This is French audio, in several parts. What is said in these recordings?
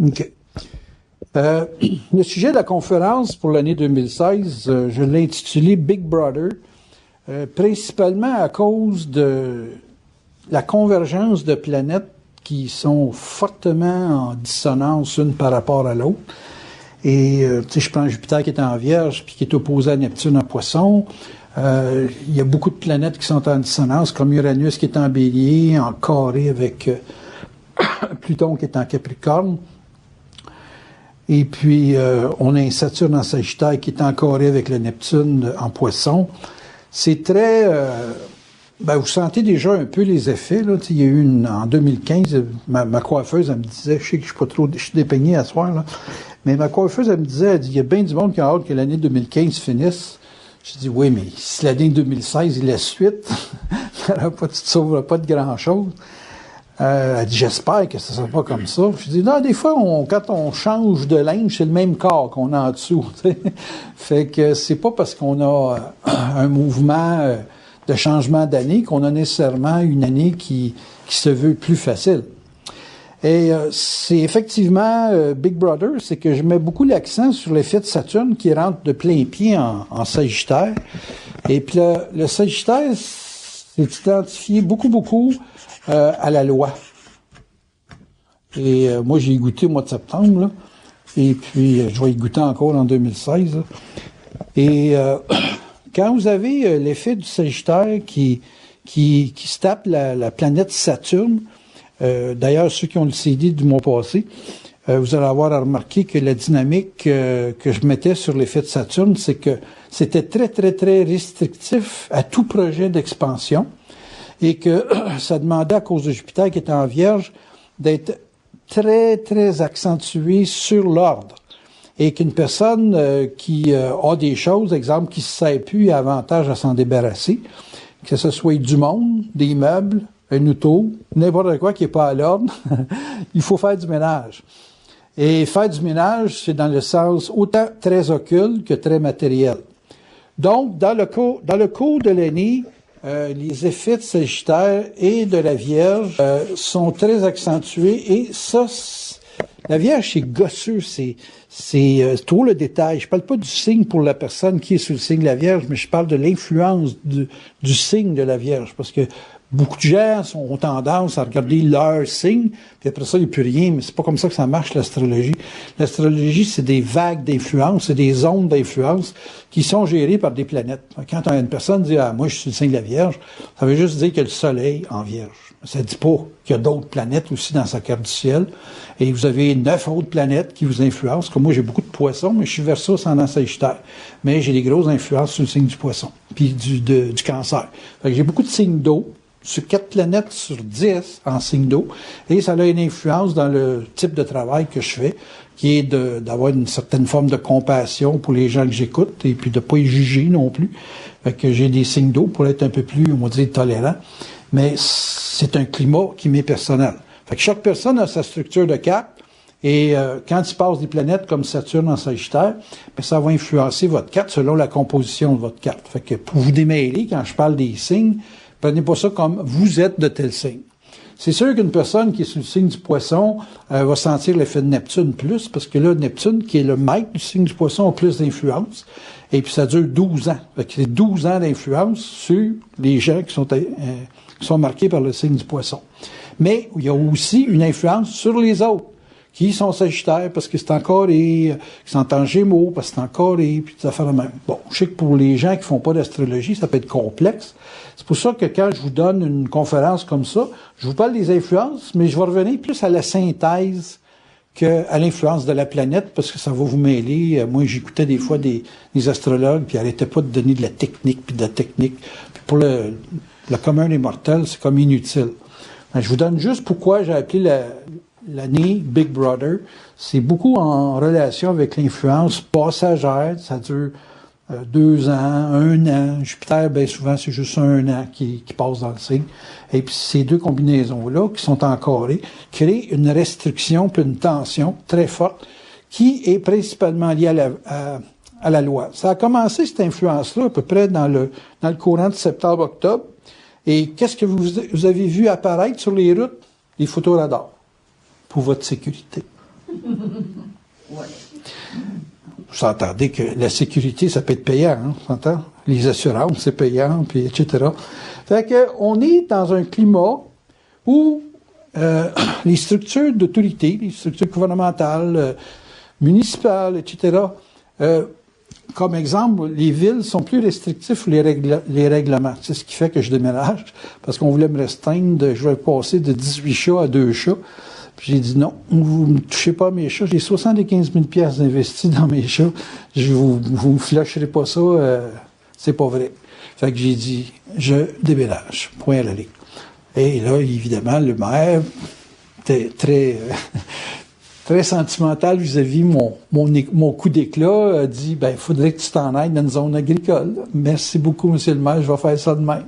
OK. Le sujet de la conférence pour l'année 2016, je l'ai intitulé Big Brother, principalement à cause de la convergence de planètes qui sont fortement en dissonance l'une par rapport à l'autre. Et, tu sais, je prends Jupiter qui est en Vierge, puis qui est opposé à Neptune en Poisson. Il y a beaucoup de planètes qui sont en dissonance, comme Uranus qui est en Bélier, en carré avec Pluton qui est en Capricorne. Et puis, on a un Saturne en Sagittaire qui est en carré avec le Neptune en Poisson. C'est très... vous sentez déjà un peu les effets, là. Il y a eu en 2015, ma coiffeuse, elle me disait, je sais que je suis dépeigné à soir, là, mais ma coiffeuse, elle me disait, elle dit, il y a bien du monde qui a hâte que l'année 2015 finisse. Je dis, oui, mais si l'année 2016 est la suite, tu ne sauveras pas de grand-chose. Elle dit, j'espère que ce ne sera pas comme ça. Je dis, non, des fois, quand on change de linge, c'est le même corps qu'on a en dessous. T'sais. Fait que c'est pas parce qu'on a un mouvement de changement d'année qu'on a nécessairement une année qui se veut plus facile. Et c'est effectivement Big Brother, c'est que je mets beaucoup l'accent sur l'effet de Saturne qui rentre de plein pied en Sagittaire. Et puis le Sagittaire, c'est identifié beaucoup à la loi. Et moi, j'ai goûté au mois de septembre, là. Et puis, je vais y goûter encore en 2016. Là. Et quand vous avez l'effet du Sagittaire qui se tape la planète Saturne, d'ailleurs, ceux qui ont le CD du mois passé, vous allez avoir à remarquer que la dynamique que je mettais sur l'effet de Saturne, c'est que c'était très restrictif à tout projet d'expansion et que ça demandait, à cause de Jupiter qui était en Vierge, d'être très accentué sur l'ordre. Et qu'une personne qui a des choses, exemple, qui se sert plus, a avantage à s'en débarrasser, que ce soit du monde, des meubles, un auto, n'importe quoi qui n'est pas à l'ordre, il faut faire du ménage. Et faire du ménage, c'est dans le sens autant très occulte que très matériel. Donc, dans le cours de l'année, les effets de Sagittaire et de la Vierge sont très accentués. Et ça, la Vierge, c'est gosseux, c'est trop le détail. Je parle pas du signe pour la personne qui est sous le signe de la Vierge, mais je parle de l'influence du signe de la Vierge, parce que beaucoup de gens ont tendance à regarder leur signe, puis après ça, il n'y a plus rien, mais c'est pas comme ça que ça marche, l'astrologie. L'astrologie, c'est des vagues d'influence, c'est des ondes d'influence qui sont gérées par des planètes. Quand une personne dit « Ah, moi, je suis le signe de la Vierge », ça veut juste dire qu'il y a le Soleil en Vierge. Ça dit pas qu'il y a d'autres planètes aussi dans sa carte du ciel. Et vous avez 9 autres planètes qui vous influencent. Comme moi, j'ai beaucoup de poissons, mais je suis Verseau ascendant Sagittaire. Mais j'ai des grosses influences sur le signe du poisson, puis du Cancer. Fait que j'ai beaucoup de signes d'eau, sur 4 planètes sur 10 en signe d'eau, et ça a une influence dans le type de travail que je fais, qui est d'avoir une certaine forme de compassion pour les gens que j'écoute, et puis de pas y juger non plus. Fait que j'ai des signes d'eau pour être un peu plus, on va dire, tolérant. Mais c'est un climat qui m'est personnel. Fait que chaque personne a sa structure de carte, et quand il se passe des planètes comme Saturne en Sagittaire, ben ça va influencer votre carte selon la composition de votre carte. Fait que pour vous démêler, quand je parle des signes, prenez pas ça comme vous êtes de tel signe. C'est sûr qu'une personne qui est sous le signe du Poisson va sentir l'effet de Neptune plus, parce que là, Neptune, qui est le maître du signe du Poisson, a plus d'influence. Et puis ça dure 12 ans. Fait que c'est 12 ans d'influence sur les gens qui sont marqués par le signe du Poisson. Mais il y a aussi une influence sur les autres, qui sont Sagittaires parce que c'est encore qui sont en Gémeaux parce que c'est encore puis ça fait le même. Bon, je sais que pour les gens qui font pas d'astrologie, ça peut être complexe. C'est pour ça que quand je vous donne une conférence comme ça, je vous parle des influences, mais je vais revenir plus à la synthèse qu'à l'influence de la planète, parce que ça va vous mêler. Moi, j'écoutais des fois des astrologues, puis ils n'arrêtaient pas de donner de la technique, puis de la technique. Puis pour le commun des mortels, c'est comme inutile. Mais je vous donne juste pourquoi j'ai appelé l'année Big Brother. C'est beaucoup en relation avec l'influence passagère. Ça dure 2 ans, 1 an. Jupiter, bien souvent, c'est juste 1 an qui passe dans le signe. Et puis ces deux combinaisons-là, qui sont en carré, créent une restriction puis une tension très forte qui est principalement liée à la loi. Ça a commencé, cette influence-là, à peu près dans le courant de septembre-octobre. Et qu'est-ce que vous avez vu apparaître sur les routes? Les photoradars. Pour votre sécurité. vous entendez que la sécurité, ça peut être payant, hein, vous entendez? Les assurances, c'est payant, puis etc. Fait que, on est dans un climat où les structures d'autorité, les structures gouvernementales, municipales, etc., comme exemple, les villes sont plus restrictifs les règlements. C'est ce qui fait que je déménage, parce qu'on voulait me restreindre, je vais passer de 18 chats à 2 chats. Puis j'ai dit non, vous ne touchez pas à mes chats, j'ai 75 000 piastres investis dans mes chats, vous me flasherez pas ça, c'est pas vrai. Fait que j'ai dit, je déménage, point à la ligne. Et là, évidemment, le maire était très sentimental vis-à-vis mon coup d'éclat, a dit, il faudrait que tu t'en ailles dans une zone agricole. Merci beaucoup, monsieur le maire, je vais faire ça de même.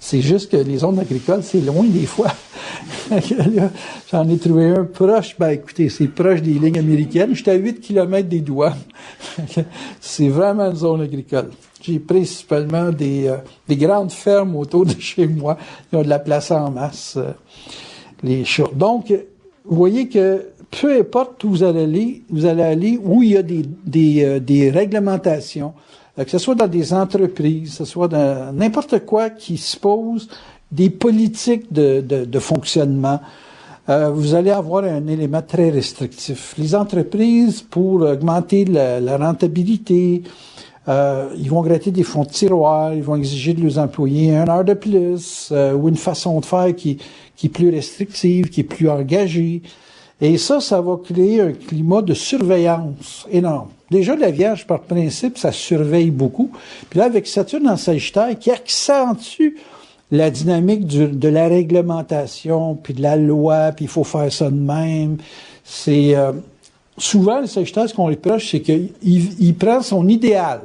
C'est juste que les zones agricoles, c'est loin des fois. Là, j'en ai trouvé un proche, écoutez, c'est proche des lignes américaines. J'étais à 8 km des douanes. C'est vraiment une zone agricole. J'ai principalement des grandes fermes autour de chez moi. Ils ont de la place en masse, les chats. Donc, vous voyez que peu importe où vous allez aller où il y a des réglementations, que ce soit dans des entreprises, que ce soit dans n'importe quoi qui se pose, des politiques de fonctionnement, vous allez avoir un élément très restrictif. Les entreprises, pour augmenter la rentabilité, ils vont gratter des fonds de tiroir, ils vont exiger de leurs employés 1 heure de plus, ou une façon de faire qui est plus restrictive, qui est plus engagée. Et ça va créer un climat de surveillance énorme. Déjà, la Vierge, par principe, ça surveille beaucoup. Puis là, avec Saturne en Sagittaire, qui accentue la dynamique de la réglementation, puis de la loi, puis il faut faire ça de même. C'est souvent, le Sagittaire, ce qu'on reproche, c'est qu'il prend son idéal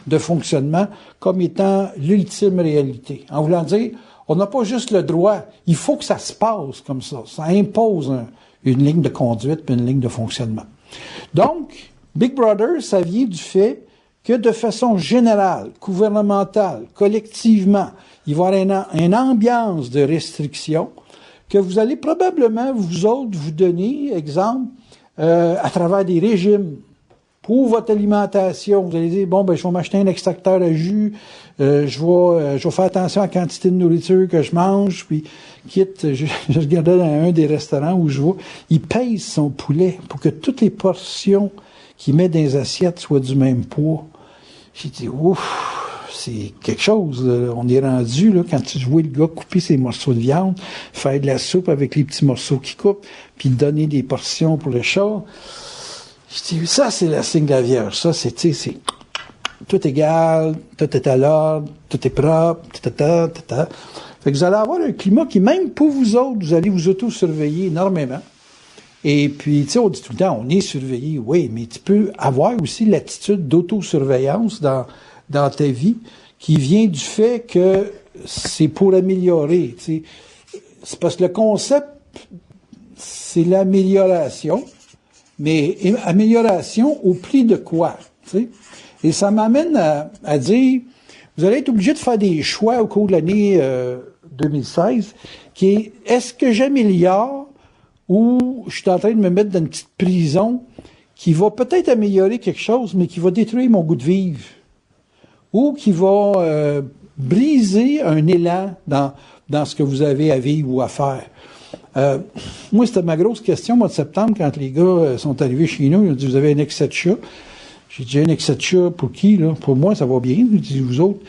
de fonctionnement comme étant l'ultime réalité. En voulant dire, on n'a pas juste le droit, il faut que ça se passe comme ça. Ça impose une ligne de conduite puis une ligne de fonctionnement. Donc, Big Brother, ça vient du fait que de façon générale, gouvernementale, collectivement, il va y avoir une ambiance de restriction que vous allez probablement, vous autres, vous donner, exemple, à travers des régimes pour votre alimentation. Vous allez dire, je vais m'acheter un extracteur à jus, je vais faire attention à la quantité de nourriture que je mange, puis quitte, je regardais dans un des restaurants où je vais, il pèse son poulet pour que toutes les portions qu'il met dans les assiettes soient du même poids. J'ai dit, ouf, c'est quelque chose. On est rendu, là, quand tu vois le gars couper ses morceaux de viande, faire de la soupe avec les petits morceaux qu'il coupe, puis donner des portions pour le chat. J'ai dit, ça, c'est le signe de la Vierge. Ça, c'est tout égal, tout est à l'ordre, tout est propre, Fait que vous allez avoir un climat qui, même pour vous autres, vous allez vous auto-surveiller énormément. Et puis, on dit tout le temps, on est surveillé, oui, mais tu peux avoir aussi l'attitude d'autosurveillance dans ta vie qui vient du fait que c'est pour améliorer, C'est parce que le concept, c'est l'amélioration, mais amélioration au prix de quoi, Et ça m'amène à dire, vous allez être obligé de faire des choix au cours de l'année 2016, qui est, est-ce que j'améliore ou je suis en train de me mettre dans une petite prison qui va peut-être améliorer quelque chose, mais qui va détruire mon goût de vivre, ou qui va briser un élan dans ce que vous avez à vivre ou à faire. Moi, c'était ma grosse question au mois de septembre, quand les gars sont arrivés chez nous, ils ont dit, vous avez un excès de chat. J'ai dit, un excès de chat pour qui, là? Pour moi, ça va bien. Il dit, vous autres?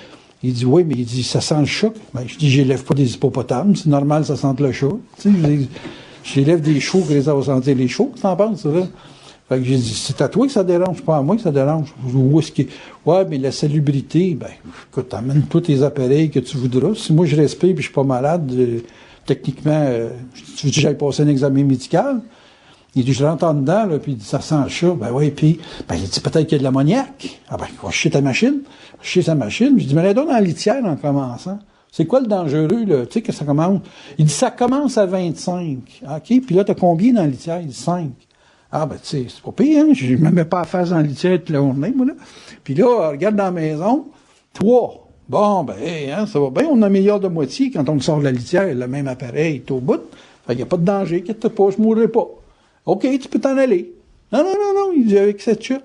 Il dit, oui, mais il dit, ça sent le chat. Je dis, j'élève pas des hippopotames, c'est normal, ça sente le chat. J'élève des chevaux que ça va sentir les chevaux, t'en penses, là? Fait que j'ai dit, c'est à toi que ça dérange, pas à moi que ça dérange. Où est-ce que... Ouais, mais la salubrité, écoute, t'amènes tous tes appareils que tu voudras. Si moi je respire et je suis pas malade, techniquement, tu veux que j'aille passer un examen médical? Il dit, je rentre en dedans, là, puis il dit, ça sent le chat. Oui, puis, il dit, peut-être qu'il y a de l'ammoniaque. Va chier ta machine. Chier sa machine. Je dis, mais là, dans la litière en commençant. C'est quoi le dangereux, là? Tu sais, que ça commence? Il dit, ça commence à 25. OK? Puis là, t'as combien dans la litière? Il dit, 5. Tu sais, c'est pas pire, hein? Je me mets pas à faire dans la litière toute la journée, moi, là. Puis là, regarde dans la maison, 3. Bon, ça va bien, on améliore de moitié quand on sort de la litière, le même appareil est au bout. Fait qu'il n'y a pas de danger, inquiète-toi pas, je mourrai pas. OK, tu peux t'en aller. Non, il dit avec cette chute.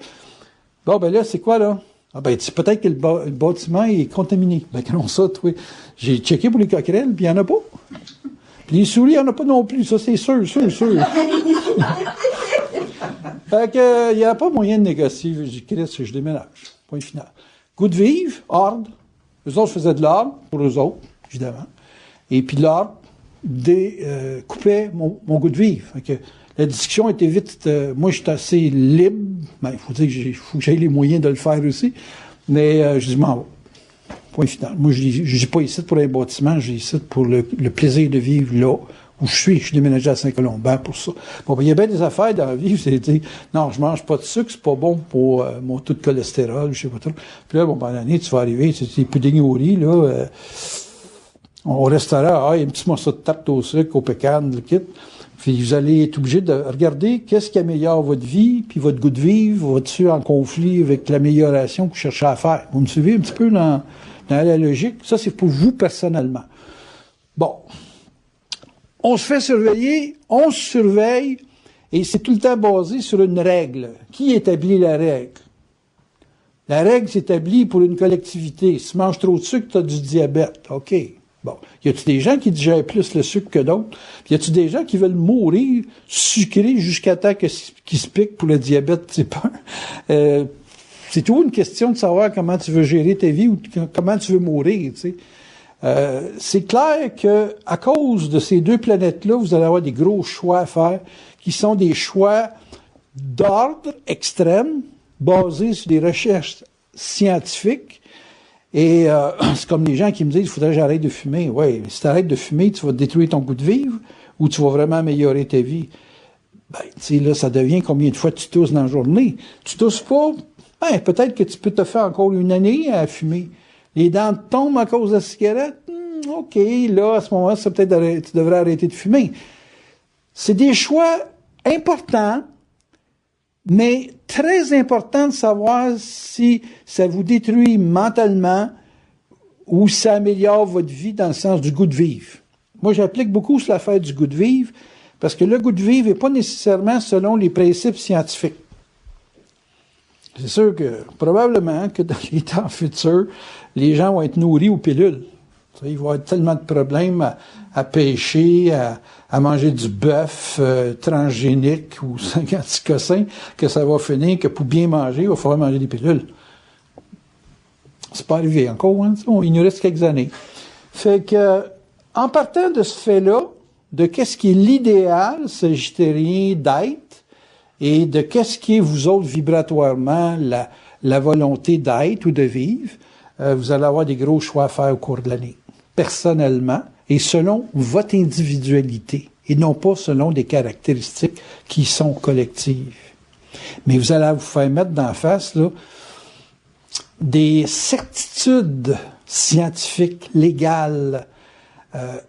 Bon, ben là, c'est quoi, là? Ah, ben, c'est peut-être que le bâtiment est contaminé. Ben, comment ça, toi? J'ai checké pour les coquerelles, puis il n'y en a pas. Puis les souris, il n'y en a pas non plus. Ça, c'est sûr. Fait que, il n'y a pas moyen de négocier. Je dis, Chris, je déménage. Point final. Goût de vivre, ordre. Eux autres faisaient de l'ordre, pour eux autres, évidemment. Et puis l'ordre coupait mon goût de vivre. Fait que, la discussion était vite. Moi, j'étais assez libre. Ben, il faut dire que faut que j'aie les moyens de le faire aussi. Mais je dis, m'en vais. Point final. Moi, je dis pas ici pour un bâtiment, je dis ici pour le plaisir de vivre là où je suis. Je suis déménagé à Saint-Colomban pour ça. Bon, ben, il y a bien des affaires dans la vie. C'était, non, je mange pas de sucre, c'est pas bon pour mon taux de cholestérol, je sais pas trop. Puis là, bon, pendant l'année, tu vas arriver, c'est des puddings au riz, là. Au restaurant, il y a un petit morceau de tarte au sucre, au pécan, le kit. Puis vous allez être obligé de regarder qu'est-ce qui améliore votre vie, puis votre goût de vivre, va-tu en conflit avec l'amélioration que vous cherchez à faire. Vous me suivez un petit peu dans la logique? Ça, c'est pour vous personnellement. Bon. On se fait surveiller, on se surveille, et c'est tout le temps basé sur une règle. Qui établit la règle? La règle s'établit pour une collectivité. Si tu manges trop de sucre, tu as du diabète. OK. Bon. Y a-tu des gens qui digèrent plus le sucre que d'autres? Puis y a-tu des gens qui veulent mourir sucrés jusqu'à temps qu'ils se piquent pour le diabète type 1? C'est toujours une question de savoir comment tu veux gérer ta vie ou comment tu veux mourir, tu sais. C'est clair que à cause de ces deux planètes-là, vous allez avoir des gros choix à faire qui sont des choix d'ordre extrême, basés sur des recherches scientifiques. Et c'est comme les gens qui me disent, il faudrait que j'arrête de fumer. Oui, si tu arrêtes de fumer, tu vas détruire ton goût de vivre ou tu vas vraiment améliorer ta vie. Ben, tu sais, là, ça devient combien de fois tu tousses dans la journée. Tu tousses pas, ben, peut-être que tu peux te faire encore une année à fumer. Les dents tombent à cause de la cigarette. OK, là, à ce moment-là, c'est peut-être tu devrais arrêter de fumer. C'est des choix importants, mais très important de savoir si ça vous détruit mentalement ou ça améliore votre vie dans le sens du goût de vivre. Moi, j'applique beaucoup sur l'affaire du goût de vivre parce que le goût de vivre n'est pas nécessairement selon les principes scientifiques. C'est sûr que, probablement, que dans les temps futurs, les gens vont être nourris aux pilules. Tu sais, il va y avoir tellement de problèmes à pêcher, à manger du bœuf transgénique ou 56 cossins que ça va finir que pour bien manger, il va falloir manger des pilules. C'est pas arrivé encore, hein? Il nous reste quelques années. Fait que, en partant de ce fait-là, de qu'est-ce qui est l'idéal sagittarien d'être, et de qu'est-ce qui est, vous autres, vibratoirement, la volonté d'être ou de vivre, vous allez avoir des gros choix à faire au cours de l'année. Personnellement, et selon votre individualité, et non pas selon des caractéristiques qui sont collectives. Mais vous allez vous faire mettre d'en face, là, des certitudes scientifiques, légales,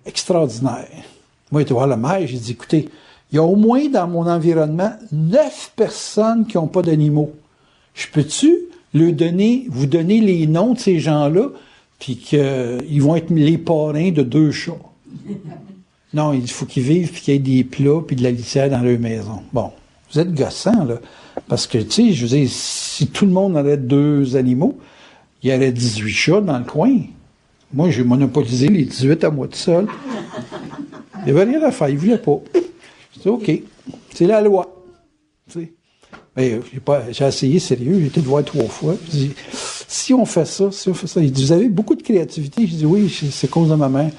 extraordinaires. Moi, j'étais voir le maire, j'ai dit, écoutez, il y a au moins dans mon environnement 9 personnes qui n'ont pas d'animaux. Je peux-tu vous donner les noms de ces gens-là, puis qu'ils vont être les parrains de 2 chats? Non, il faut qu'ils vivent, puis qu'il y ait des plats, puis de la litière dans leur maison. Bon, vous êtes gossants, là. Parce que, tu sais, je veux dire, si tout le monde avait 2 animaux, il y aurait 18 chats dans le coin. Moi, j'ai monopolisé les 18 à moi tout seul. Il n'y avait rien à faire, il ne voulait pas. C'est OK. C'est la loi. Tu sais. Mais j'ai essayé sérieux, j'ai été le voir 3 fois. Je dis, si on fait ça, il dit, vous avez beaucoup de créativité. Je dis, oui, c'est cause de ma mère.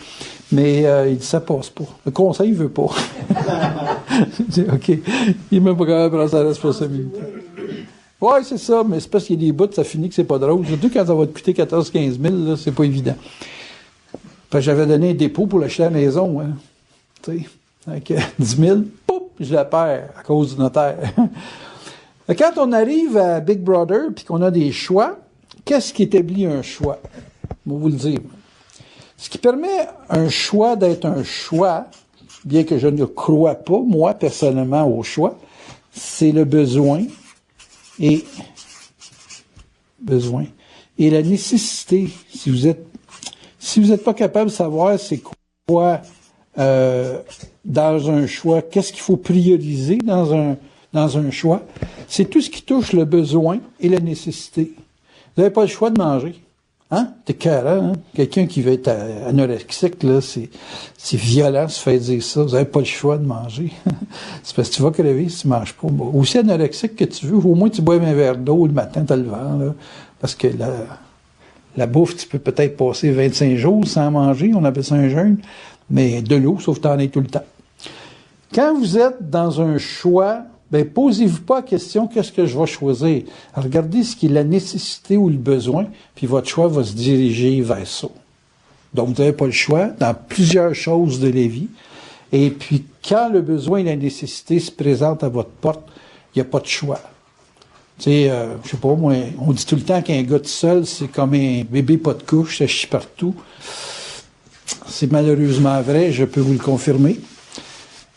Mais il dit, ça passe pas. Le conseil ne veut pas. Je dis, OK. Il n'est même pas capable de prendre sa responsabilité. Oui, c'est ça, mais c'est parce qu'il y a des bouts, ça finit que c'est pas drôle. Surtout quand ça va te coûter 14-15 000, là, c'est pas évident. Parce que j'avais donné un dépôt pour l'acheter à la maison, hein. Tu sais. Avec 10 000, pouf, je la perds à cause du notaire. Quand on arrive à Big Brother puis qu'on a des choix, qu'est-ce qui établit un choix? Je vais vous le dire. Ce qui permet un choix d'être un choix, bien que je ne crois pas, moi, personnellement, au choix, c'est le besoin et la nécessité. Si vous êtes pas capable de savoir c'est quoi dans un choix, qu'est-ce qu'il faut prioriser dans un choix, C'est tout ce qui touche le besoin et la nécessité. Vous n'avez pas le choix de manger. Hein? T'es carré, hein? Quelqu'un qui veut être anorexique, là, c'est violent se faire dire ça. Vous n'avez pas le choix de manger. C'est parce que tu vas crever si tu manges pas. Bon, aussi anorexique que tu veux, au moins tu bois un verre d'eau le matin, t'as le vent, là. Parce que la bouffe, tu peux peut-être passer 25 jours sans manger, on appelle ça un jeûne, mais de l'eau, sauf que t'en es tout le temps. Quand vous êtes dans un choix, ben posez-vous pas la question, qu'est-ce que je vais choisir? Regardez ce qui est la nécessité ou le besoin, puis votre choix va se diriger vers ça. Donc, vous n'avez pas le choix dans plusieurs choses de la vie. Et puis, quand le besoin et la nécessité se présentent à votre porte, il n'y a pas de choix. Tu sais, je sais pas, moi, on dit tout le temps qu'un gars tout seul, c'est comme un bébé pas de couche, ça chie partout. C'est malheureusement vrai, je peux vous le confirmer.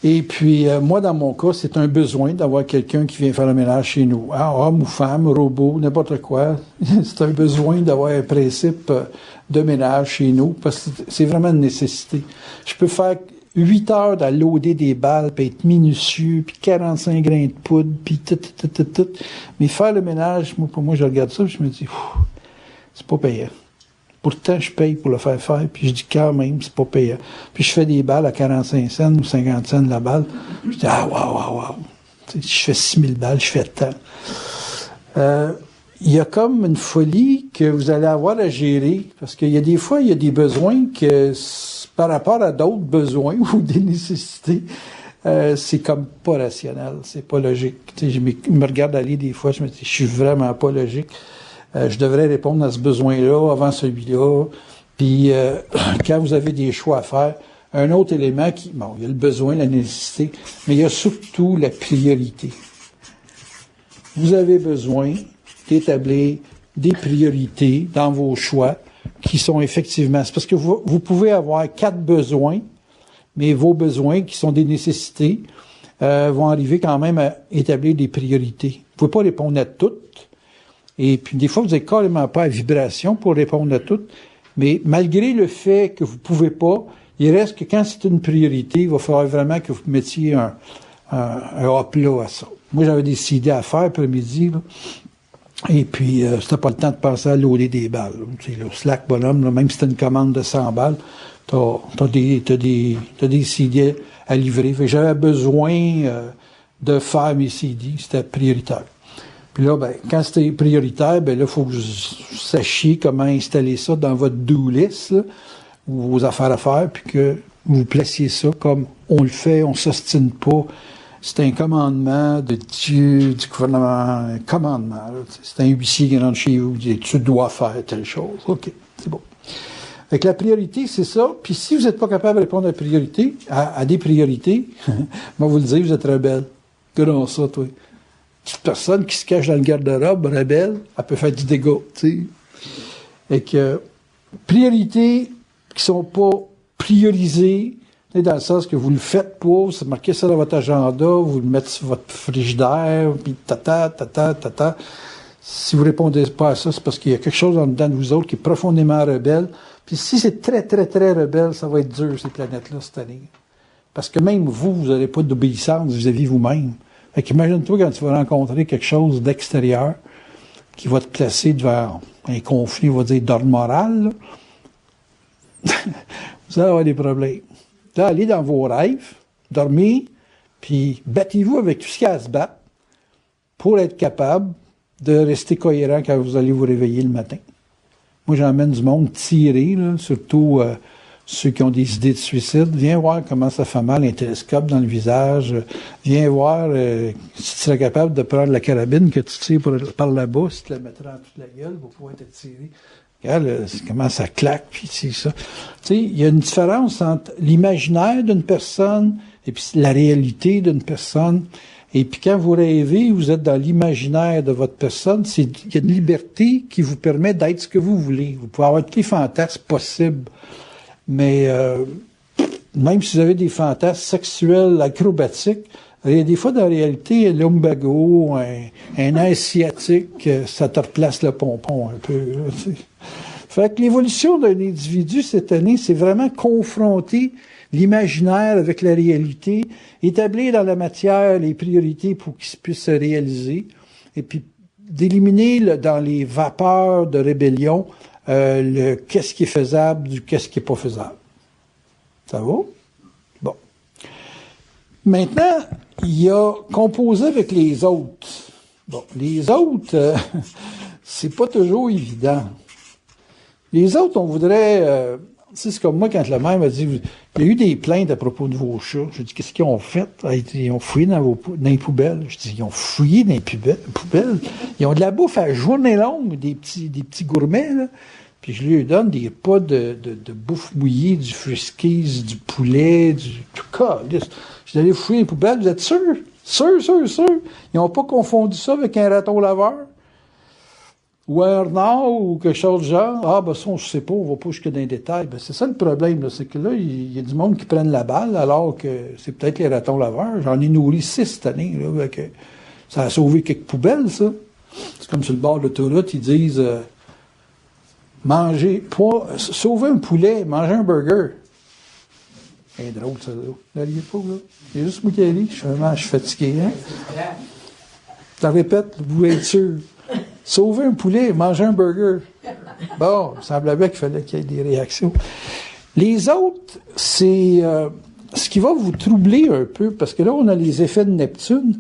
Et puis, moi, dans mon cas, c'est un besoin d'avoir quelqu'un qui vient faire le ménage chez nous. Ah, homme ou femme, robot, n'importe quoi. C'est un besoin d'avoir un principe de ménage chez nous, parce que c'est vraiment une nécessité. Je peux faire 8 heures à loader des balles, puis être minutieux, puis 45 grains de poudre, puis tout. Mais faire le ménage, pour moi, je regarde ça, puis je me dis, c'est pas payant. Pourtant, je paye pour le faire, puis je dis quand même, c'est pas payant. Puis je fais des balles à 45 cents ou 50 cents la balle. Je dis, wow. Je fais 6000 balles, je fais tant. Il y a comme une folie que vous allez avoir à gérer, parce qu'il y a des fois, il y a des besoins que, par rapport à d'autres besoins ou des nécessités, c'est comme pas rationnel, c'est pas logique. Tu sais, je me regarde aller des fois, je me dis, je suis vraiment pas logique. Je devrais répondre à ce besoin-là avant celui-là. Puis, quand vous avez des choix à faire, un autre élément il y a le besoin, la nécessité, mais il y a surtout la priorité. Vous avez besoin d'établir des priorités dans vos choix qui sont effectivement... C'est parce que vous pouvez avoir 4 besoins, mais vos besoins, qui sont des nécessités, vont arriver quand même à établir des priorités. Vous ne pouvez pas répondre à toutes. Et puis, des fois, vous n'êtes carrément pas à vibration pour répondre à toutes. Mais malgré le fait que vous pouvez pas, il reste que quand c'est une priorité, il va falloir vraiment que vous mettiez un hop-là à ça. Moi, j'avais décidé à faire après-midi, là. Et puis, c'était pas le temps de passer à loader des balles. Tu sais, le Slack bonhomme, là, même si c'était une commande de 100 balles, t'as des CD à livrer. Fait que j'avais besoin de faire mes CD, c'était prioritaire. Puis là, ben, quand c'était prioritaire, ben là, il faut que vous sachiez comment installer ça dans votre do list, là, ou vos affaires à faire, puis que vous placiez ça comme on le fait, on s'ostine pas. C'est un commandement de Dieu, du gouvernement, un commandement. Là, c'est un huissier qui rentre chez vous, qui dit, tu dois faire telle chose. OK, c'est bon. Fait que la priorité, c'est ça. Puis si vous n'êtes pas capable de répondre à des priorités, moi, vous le dire, vous êtes rebelle. Comment ça, toi? Toute personne qui se cache dans le garde-robe, rebelle, elle peut faire du dégât, tu sais. Et que, priorités qui sont pas priorisées, dans le sens que vous le faites pas, c'est marqué ça dans votre agenda, vous le mettez sur votre frigidaire, puis tata. Si vous répondez pas à ça, c'est parce qu'il y a quelque chose en dedans de vous autres qui est profondément rebelle. Puis si c'est très, très, très rebelle, ça va être dur, ces planètes-là, cette année. Parce que même vous n'aurez pas d'obéissance vis-à-vis vous-même. Fait qu'imagine-toi quand tu vas rencontrer quelque chose d'extérieur qui va te placer devant un conflit, on va dire, d'ordre moral, là. Vous allez avoir des problèmes. Là, allez dans vos rêves, dormez, puis battez-vous avec tout ce qu'il y a à se battre pour être capable de rester cohérent quand vous allez vous réveiller le matin. Moi, j'emmène du monde tirer, là, surtout ceux qui ont des idées de suicide. Viens voir comment ça fait mal un télescope dans le visage. Viens voir si tu serais capable de prendre la carabine que tu tires par la bouche, tu la mettras en toute la gueule pour pouvoir te tirer. Regarde comment ça claque, puis c'est ça. Tu sais, il y a une différence entre l'imaginaire d'une personne et puis la réalité d'une personne. Et puis quand vous rêvez, vous êtes dans l'imaginaire de votre personne, il y a une liberté qui vous permet d'être ce que vous voulez. Vous pouvez avoir tous les fantasmes possibles. Mais même si vous avez des fantasmes sexuels, acrobatiques, il y a des fois, dans la réalité, l'umbago, un asiatique, ça te replace le pompon un peu. Là, tu sais. Fait que l'évolution d'un individu cette année, c'est vraiment confronter l'imaginaire avec la réalité, établir dans la matière les priorités pour qu'ils puissent se réaliser, et puis d'éliminer dans les vapeurs de rébellion le qu'est-ce qui est faisable du qu'est-ce qui est pas faisable. Ça va? Bon. Maintenant, il y a composé avec les autres. Bon, les autres, c'est pas toujours évident. Les autres, on voudrait... c'est comme moi, quand le maire m'a dit, il y a eu des plaintes à propos de vos chats. Je dis, qu'est-ce qu'ils ont fait? Ils ont fouillé dans les poubelles. Je dis, ils ont fouillé dans les poubelles. Ils ont de la bouffe à journée longue, des petits gourmets, là. Puis je lui donne des pas de bouffe mouillée, du Friskies, du poulet, du cas. Je suis allé fouiller les poubelles, vous êtes sûr? Sûr. Ils n'ont pas confondu ça avec un raton laveur? Ou un renard, ou quelque chose du genre. Ah, ben ça, on ne sait pas, on ne va pas jusque dans les détails. Ben, c'est ça le problème, là, c'est que là, il y a du monde qui prennent la balle, alors que c'est peut-être les ratons laveurs. J'en ai nourri 6 cette année, là, avec, ça a sauvé quelques poubelles, ça. C'est comme sur le bord de l'autoroute, ils disent, sauver un poulet, manger un burger. C'est drôle, ça, là. N'arrivez pas, là. C'est juste moi qui arrive, je suis fatigué, hein. Je répète, vous êtes sûr. Sauver un poulet, manger un burger. Bon, il semblait bien qu'il fallait qu'il y ait des réactions. Les autres, c'est ce qui va vous troubler un peu, parce que là, on a les effets de Neptune.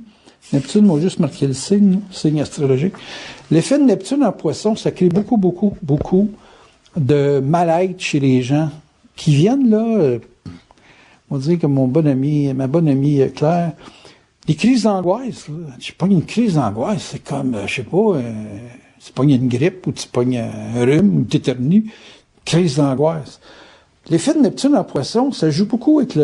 Neptune m'a juste marqué le signe astrologique. L'effet de Neptune en poisson, ça crée beaucoup de mal-être chez les gens qui viennent là, on va dire comme ma bonne amie Claire, des crises d'angoisse. Tu pognes une crise d'angoisse, c'est comme, je sais pas, tu pognes une grippe ou tu pognes un rhume ou tu éternues. Crise d'angoisse. L'effet de Neptune en poisson, ça joue beaucoup avec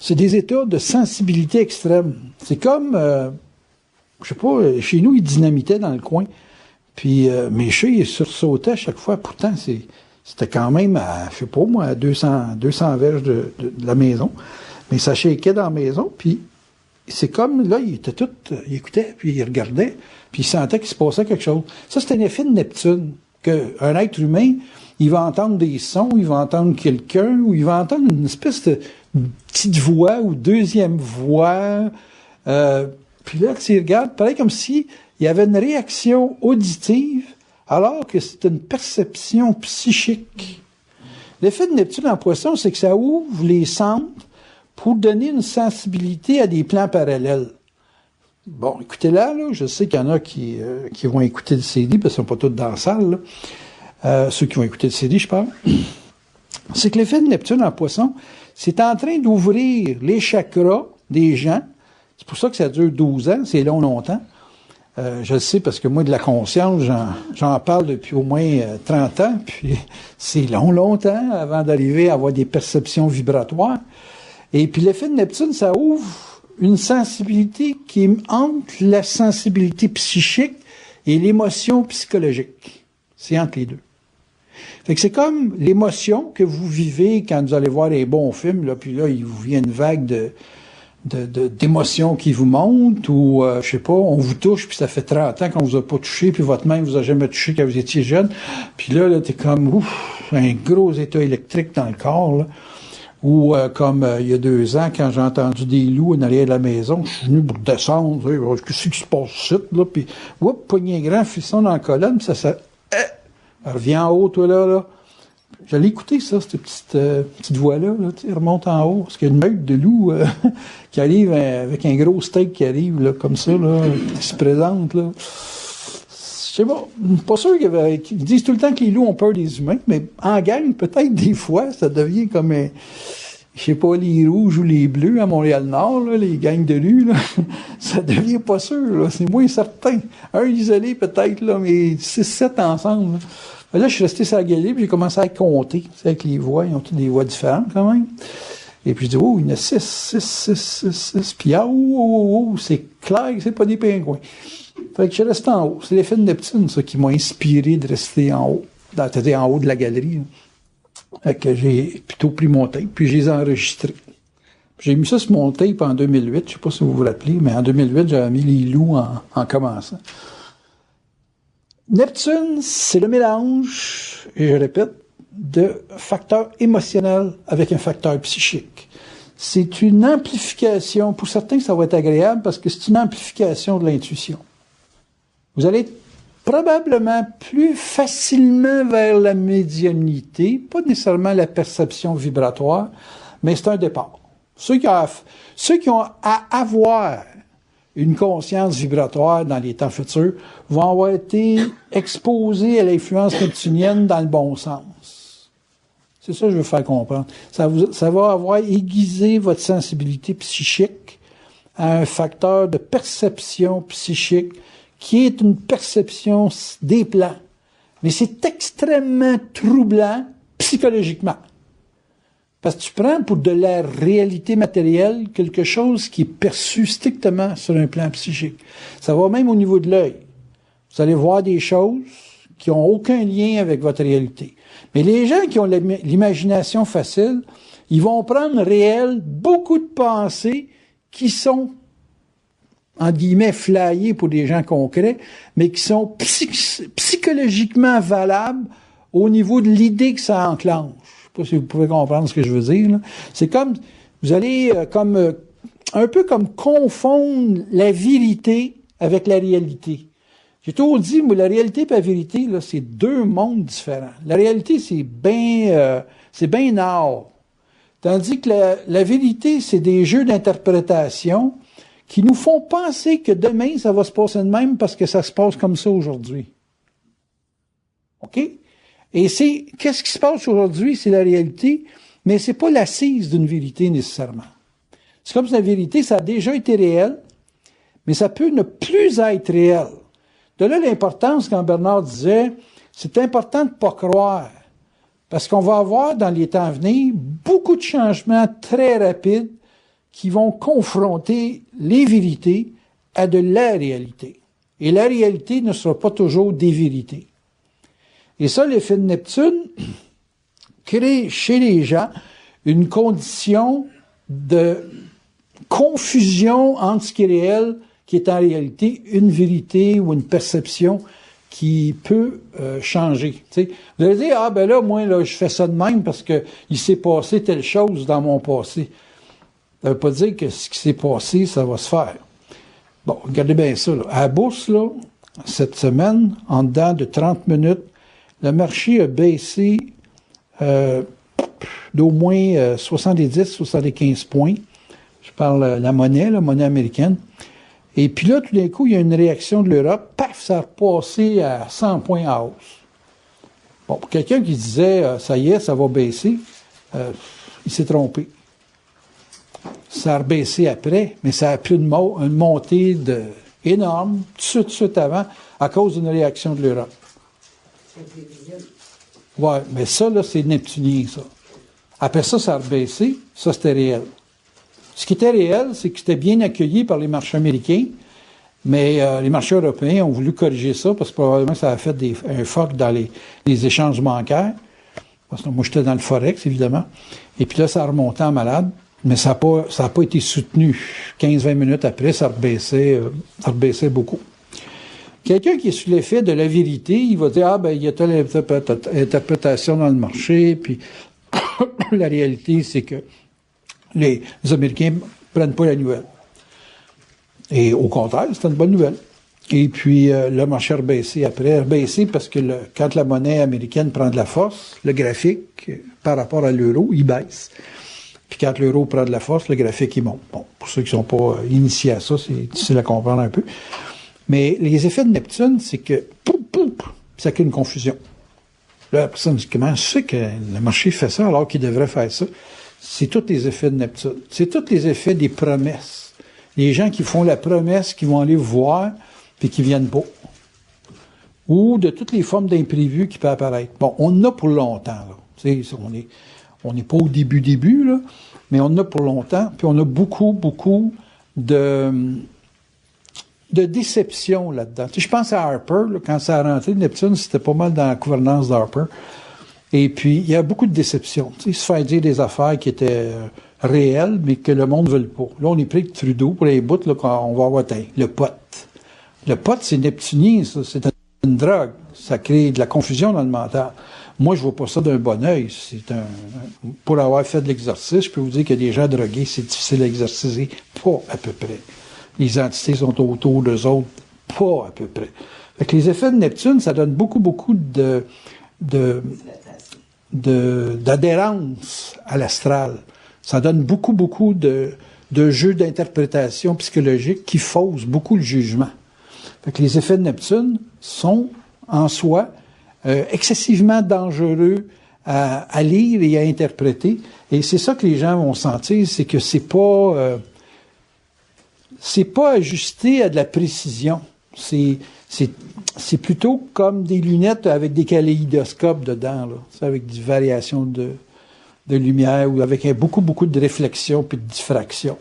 c'est des états de sensibilité extrême. C'est comme, je sais pas, chez nous, ils dynamitaient dans le coin. Puis mes chats, ils sursautaient à chaque fois. Pourtant, c'était quand même à, je sais pas moi, à 200 verges de la maison. Mais ça shakeait dans la maison, puis c'est comme, là, il écoutait, puis il regardait, puis il sentait qu'il se passait quelque chose. Ça, c'est un effet de Neptune, qu'un être humain, il va entendre des sons, il va entendre quelqu'un, ou il va entendre une espèce de petite voix, ou deuxième voix, puis là, tu regardes, pareil comme si il y avait une réaction auditive, alors que c'est une perception psychique. L'effet de Neptune en poisson, c'est que ça ouvre les centres pour donner une sensibilité à des plans parallèles. Bon, écoutez-la, là, je sais qu'il y en a qui vont écouter le CD, parce qu'ils ne sont pas tous dans la salle, là. Ceux qui vont écouter le CD, je parle. C'est que l'effet de Neptune en poisson, c'est en train d'ouvrir les chakras des gens. C'est pour ça que ça dure 12 ans, c'est longtemps. Je le sais parce que moi, de la conscience, j'en parle depuis au moins 30 ans, puis c'est longtemps avant d'arriver à avoir des perceptions vibratoires. Et puis l'effet de Neptune, ça ouvre une sensibilité qui est entre la sensibilité psychique et l'émotion psychologique. C'est entre les deux. Fait que c'est comme l'émotion que vous vivez quand vous allez voir les bons films, là, puis là, il vous vient une vague d'émotions qui vous montent, ou, je sais pas, on vous touche, puis ça fait 30 ans qu'on vous a pas touché, puis votre main vous a jamais touché quand vous étiez jeune. Puis là t'es comme, un gros état électrique dans le corps, là. Ou comme il y a 2 ans, quand j'ai entendu des loups en arrière de la maison, je suis venu pour descendre, qu'est-ce qui se passe ici, là, puis poignet grand, frisson dans la colonne, puis ça reviens en haut, toi, là. J'allais écouter ça, cette petite voix-là, là, tu sais, remonte en haut, parce qu'il y a une meute de loups qui arrive avec un gros steak qui arrive, là, comme ça, là, qui se présente, là. Je sais pas sûr qu'ils disent tout le temps que les loups ont peur des humains, mais en gang, peut-être des fois, ça devient comme je sais pas, les rouges ou les bleus à Montréal-Nord, là, les gangs de rue, là, ça devient pas sûr, là, c'est moins certain. Un isolé peut-être, là, mais 6-7 ensemble. Là, je suis resté sur la galerie, puis j'ai commencé à compter, tu sais, avec les voix, ils ont toutes des voix différentes quand même. Et puis je dis, il y en a 6, puis c'est clair que c'est pas des pingouins. Fait que je suis resté en haut. C'est l'effet de Neptune, ça, qui m'a inspiré de rester en haut, c'est-à-dire en haut de la galerie. Fait que j'ai plutôt pris mon tape, puis je les ai enregistrés. J'ai mis ça sur mon tape en 2008, je sais pas si vous vous rappelez, mais en 2008, j'avais mis les loups en commençant. Neptune, c'est le mélange, et je répète, de facteur émotionnel avec un facteur psychique. C'est une amplification. Pour certains, ça va être agréable parce que c'est une amplification de l'intuition. Vous allez probablement plus facilement vers la médiumnité, pas nécessairement la perception vibratoire, mais c'est un départ. Ceux qui ont à avoir une conscience vibratoire dans les temps futurs vont avoir été exposés à l'influence neptunienne dans le bon sens. C'est ça que je veux faire comprendre. Ça va avoir aiguisé votre sensibilité psychique à un facteur de perception psychique qui est une perception des plans. Mais c'est extrêmement troublant psychologiquement. Parce que tu prends pour de la réalité matérielle quelque chose qui est perçu strictement sur un plan psychique. Ça va même au niveau de l'œil. Vous allez voir des choses qui n'ont aucun lien avec votre réalité. Mais les gens qui ont l'imagination facile, ils vont prendre réel beaucoup de pensées qui sont, en guillemets, flyées pour des gens concrets, mais qui sont psychologiquement valables au niveau de l'idée que ça enclenche. Je ne sais pas si vous pouvez comprendre ce que je veux dire, là. C'est comme, vous allez un peu comme confondre la vérité avec la réalité. J'ai toujours dit, moi, la réalité et la vérité, là, c'est deux mondes différents. La réalité, c'est bien nord. Tandis que la vérité, c'est des jeux d'interprétation qui nous font penser que demain, ça va se passer de même parce que ça se passe comme ça aujourd'hui. OK? Et qu'est-ce qui se passe aujourd'hui? C'est la réalité, mais c'est pas l'assise d'une vérité nécessairement. C'est comme si la vérité, ça a déjà été réel, mais ça peut ne plus être réel. De là l'importance, quand Bernard disait, c'est important de ne pas croire, parce qu'on va avoir dans les temps à venir beaucoup de changements très rapides qui vont confronter les vérités à de la réalité. Et la réalité ne sera pas toujours des vérités. Et ça, l'effet de Neptune crée chez les gens une condition de confusion entre ce qui est réel, qui est en réalité une vérité ou une perception qui peut changer. T'sais, vous allez dire, ah ben là, moi, là, je fais ça de même parce que il s'est passé telle chose dans mon passé. Ça veut pas dire que ce qui s'est passé, ça va se faire. Bon, regardez bien ça, là. À la bourse, là, cette semaine, en dedans de 30 minutes, le marché a baissé d'au moins 70-75 points. Je parle la monnaie américaine. Et puis là, tout d'un coup, il y a une réaction de l'Europe. Paf, ça a repassé à 100 points à hausse. Bon, pour quelqu'un qui disait, ça y est, ça va baisser, il s'est trompé. Ça a rebaissé après, mais ça a pris une montée énorme, tout de suite avant, à cause d'une réaction de l'Europe. Ouais, mais ça, là, c'est neptunien, ça. Après ça, ça a rebaissé. Ça, c'était réel. Ce qui était réel, c'est que c'était bien accueilli par les marchés américains, mais les marchés européens ont voulu corriger ça parce que probablement ça a fait un fuck dans les échanges bancaires. Parce que moi, j'étais dans le Forex, évidemment. Et puis là, ça a remonté en malade, mais ça a pas été soutenu. 15-20 minutes après, ça rebaissait beaucoup. Quelqu'un qui est sous l'effet de la vérité, il va dire, ah ben, il y a telle interprétation dans le marché, puis la réalité, c'est que les Américains prennent pas la nouvelle. Et au contraire, c'est une bonne nouvelle. Et puis, le marché a rebaissé après. Rebaissé parce que quand la monnaie américaine prend de la force, le graphique, par rapport à l'euro, il baisse. Puis quand l'euro prend de la force, le graphique, il monte. Bon, pour ceux qui sont pas initiés à ça, c'est difficile à comprendre un peu. Mais les effets de Neptune, c'est que, ça crée une confusion. Là, la personne dit, comment je sais que le marché fait ça alors qu'il devrait faire ça? C'est tous les effets de Neptune. C'est tous les effets des promesses. Les gens qui font la promesse, qui vont aller voir, puis qui viennent pas. Ou de toutes les formes d'imprévus qui peuvent apparaître. Bon, on en a pour longtemps, là. Tu sais, on n'est pas au début, là, mais on en a pour longtemps, puis on a beaucoup de déception là-dedans. Tu sais, je pense à Harper, là, quand ça a rentré, Neptune, c'était pas mal dans la gouvernance d'Harper. Et puis, il y a beaucoup de déception. Tu sais, se faire dire des affaires qui étaient réelles, mais que le monde ne veut pas. Là, on est pris avec Trudeau pour les bouts, là, quand on va avoir le pot. Le pot, c'est neptunien, ça. C'est une drogue. Ça crée de la confusion dans le mental. Moi, je vois pas ça d'un bon œil. Pour avoir fait de l'exercice, je peux vous dire que des gens drogués, c'est difficile à exerciser. Pas à peu près. Les entités sont autour d'eux autres. Pas à peu près. Fait que les effets de Neptune, ça donne beaucoup d'adhérence à l'astral. Ça donne beaucoup de jeux d'interprétation psychologique qui faussent beaucoup le jugement. Fait que les effets de Neptune sont, en soi, excessivement dangereux à lire et à interpréter. Et c'est ça que les gens vont sentir, c'est que c'est pas ajusté à de la précision. C'est plutôt comme des lunettes avec des kaléidoscopes dedans, là. C'est avec des variations de lumière ou avec beaucoup de réflexion puis de diffraction.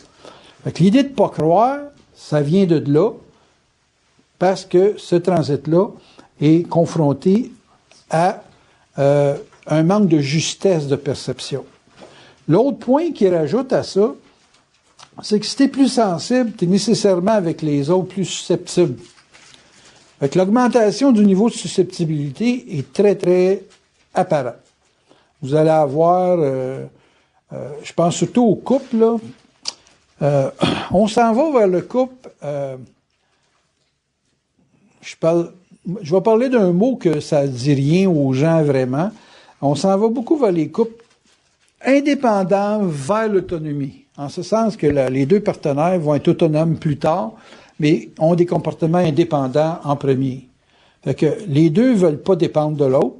Fait que l'idée de pas croire, ça vient de là, parce que ce transit-là est confronté à un manque de justesse de perception. L'autre point qui rajoute à ça, c'est que si tu es plus sensible, tu es nécessairement avec les autres plus susceptible. Fait que l'augmentation du niveau de susceptibilité est très apparente. Vous allez avoir, je pense surtout au couple, là. On s'en va vers le couple. Je vais parler d'un mot que ça dit rien aux gens vraiment. On s'en va beaucoup vers les couples indépendants vers l'autonomie. En ce sens que les deux partenaires vont être autonomes plus tard, mais ont des comportements indépendants en premier. Fait que les deux veulent pas dépendre de l'autre,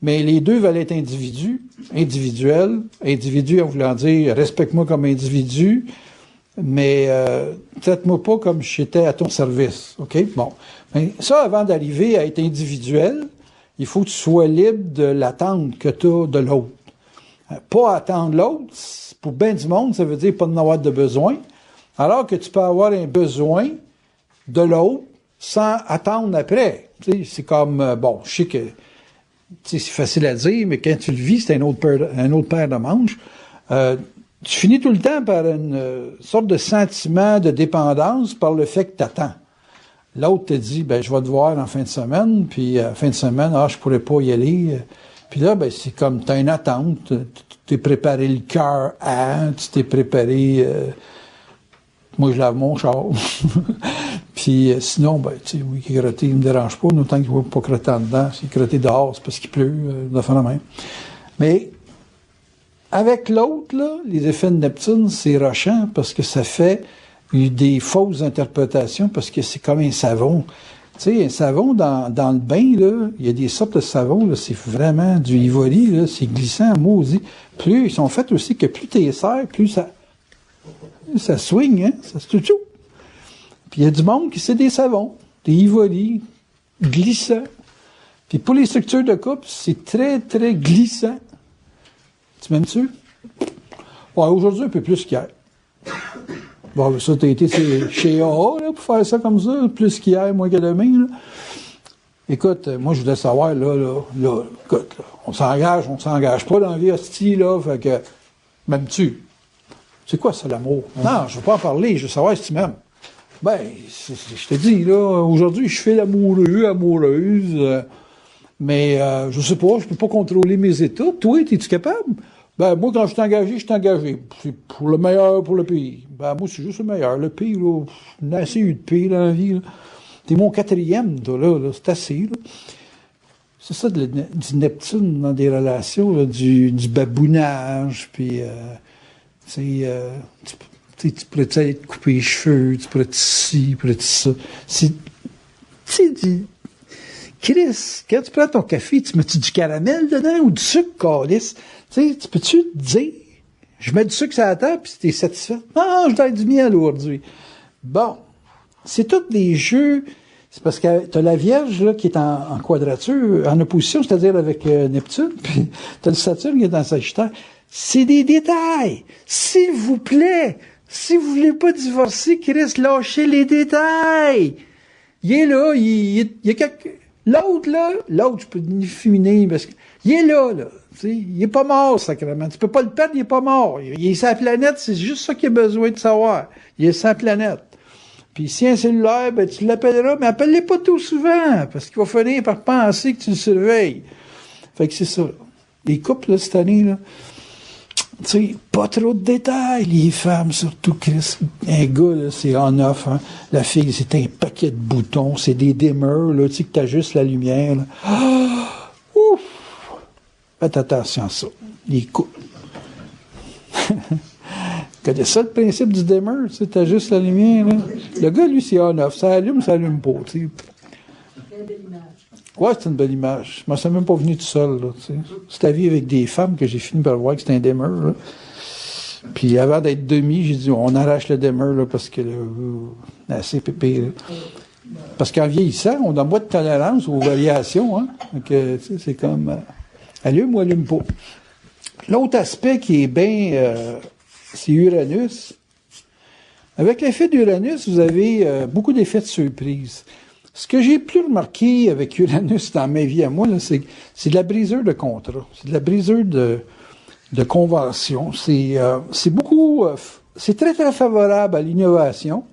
mais les deux veulent être individuels, individu en voulant dire respecte-moi comme individu, mais traite-moi pas comme si j'étais à ton service. OK? Bon. Mais ça, avant d'arriver à être individuel, il faut que tu sois libre de l'attente que tu as de l'autre. Pas attendre l'autre, pour bien du monde, ça veut dire pas en avoir de besoin, alors que tu peux avoir un besoin de l'autre sans attendre après. Tu sais, c'est comme, bon, je sais que c'est facile à dire, mais quand tu le vis, c'est un autre paire de manches. Tu finis tout le temps par une sorte de sentiment de dépendance par le fait que tu attends. L'autre te dit, ben je vais te voir en fin de semaine, puis fin de semaine, je pourrais pas y aller. Puis là, ben c'est comme, tu as une attente, tu t'es préparé le cœur tu t'es préparé... moi, je lave mon char. Puis sinon, ben, tu sais, oui, qu'il gratter, il me dérange pas, autant qu'il ne va pas crotter en dedans. S'il gratter dehors, c'est parce qu'il pleut, de faire la même. Mais avec l'autre, là, les effets de Neptune, c'est rochant parce que ça fait des fausses interprétations parce que c'est comme un savon. Tu sais, un savon dans le bain, là, il y a des sortes de savons, là, c'est vraiment du ivory, là, c'est glissant, maudit. Plus, ils sont faits aussi que plus t'es serres, plus ça swing, hein, ça se touche. Puis il y a du monde qui sait des savons, des ivory, glissants. Puis pour les structures de couple, c'est très glissant. Tu m'aimes-tu? Ouais, aujourd'hui, un peu plus qu'hier. Bon, ça, t'as été chez AA, là, pour faire ça comme ça, plus qu'hier, moins que demain, là. Écoute, moi, je voulais savoir, là, écoute, là, on s'engage pas dans la vie hostie, là, fait que, m'aimes-tu? C'est quoi ça, l'amour? Non, je veux pas en parler, je veux savoir si tu m'aimes. Ben, je te dis, là, aujourd'hui, je fais l'amoureux, amoureuse, mais je sais pas, je peux pas contrôler mes états. Toi, es-tu capable? Ben, moi, quand je suis engagé. C'est pour le meilleur, pour le pays. Ben, moi, c'est juste le meilleur. Le pays, là, on a assez eu de pays dans la vie, là. T'es mon quatrième, toi, là, c'est assez, là. C'est ça, du Neptune dans des relations, là, du babounage, puis, tu pourrais te couper les cheveux, tu pourrais te ci, tu pourrais te ça. C'est Chris, quand tu prends ton café, tu mets-tu du caramel dedans ou du sucre, câlisse? Tu peux-tu te dire, je mets du sucre sur la table, puis t'es satisfait? Non, je dois du miel aujourd'hui. Bon. C'est tous des jeux, c'est parce que t'as la Vierge, là, qui est en quadrature, en opposition, c'est-à-dire avec Neptune, puis t'as le Saturne qui est dans Sagittaire. C'est des détails. S'il vous plaît, si vous voulez pas divorcer, Chris, lâchez les détails. Il est là, il y a quelque... L'autre, je peux le féminin, parce que, il est là, tu sais, il est pas mort, sacrément. Tu peux pas le perdre, il est pas mort. Il est sur la planète, c'est juste ça qu'il a besoin de savoir. Il est sur la planète. Puis si un cellulaire, ben, tu l'appelleras, mais appelle-le pas tout souvent, parce qu'il va finir par penser que tu le surveilles. Fait que c'est ça. Les couples, là, cette année, là, tu sais, pas trop de détails. Les femmes, surtout, Chris. Un gars, là, c'est on-off, hein. La fille, c'est un paquet de boutons. C'est des dimmers, là, tu sais, que t'ajustes la lumière, là. Ah! Ouf! Faites attention à ça. Les couples. Connais ça, le principe du dimmer? Tu sais, t'ajustes la lumière, là. Le gars, lui, c'est on-off. Ça allume pas, tu sais. Ouais, c'est une belle image. Moi, ça m'est même pas venu tout seul, là, tu sais. C'est la vie avec des femmes que j'ai fini par voir que c'était un dimmer, là. Puis avant d'être demi, j'ai dit, on arrache le dimmer, là, parce que, là, assez pépé, là. Parce qu'en vieillissant, on a moins de tolérance aux variations, hein. Donc, tu sais, c'est comme, allume ou allume pas. L'autre aspect qui est bien, c'est Uranus. Avec l'effet d'Uranus, vous avez beaucoup d'effets de surprise. Ce que j'ai plus remarqué avec Uranus dans ma vie à moi, là, c'est de la brisure de contrat. C'est de la brisure de convention. C'est beaucoup... c'est très, très favorable à l'innovation.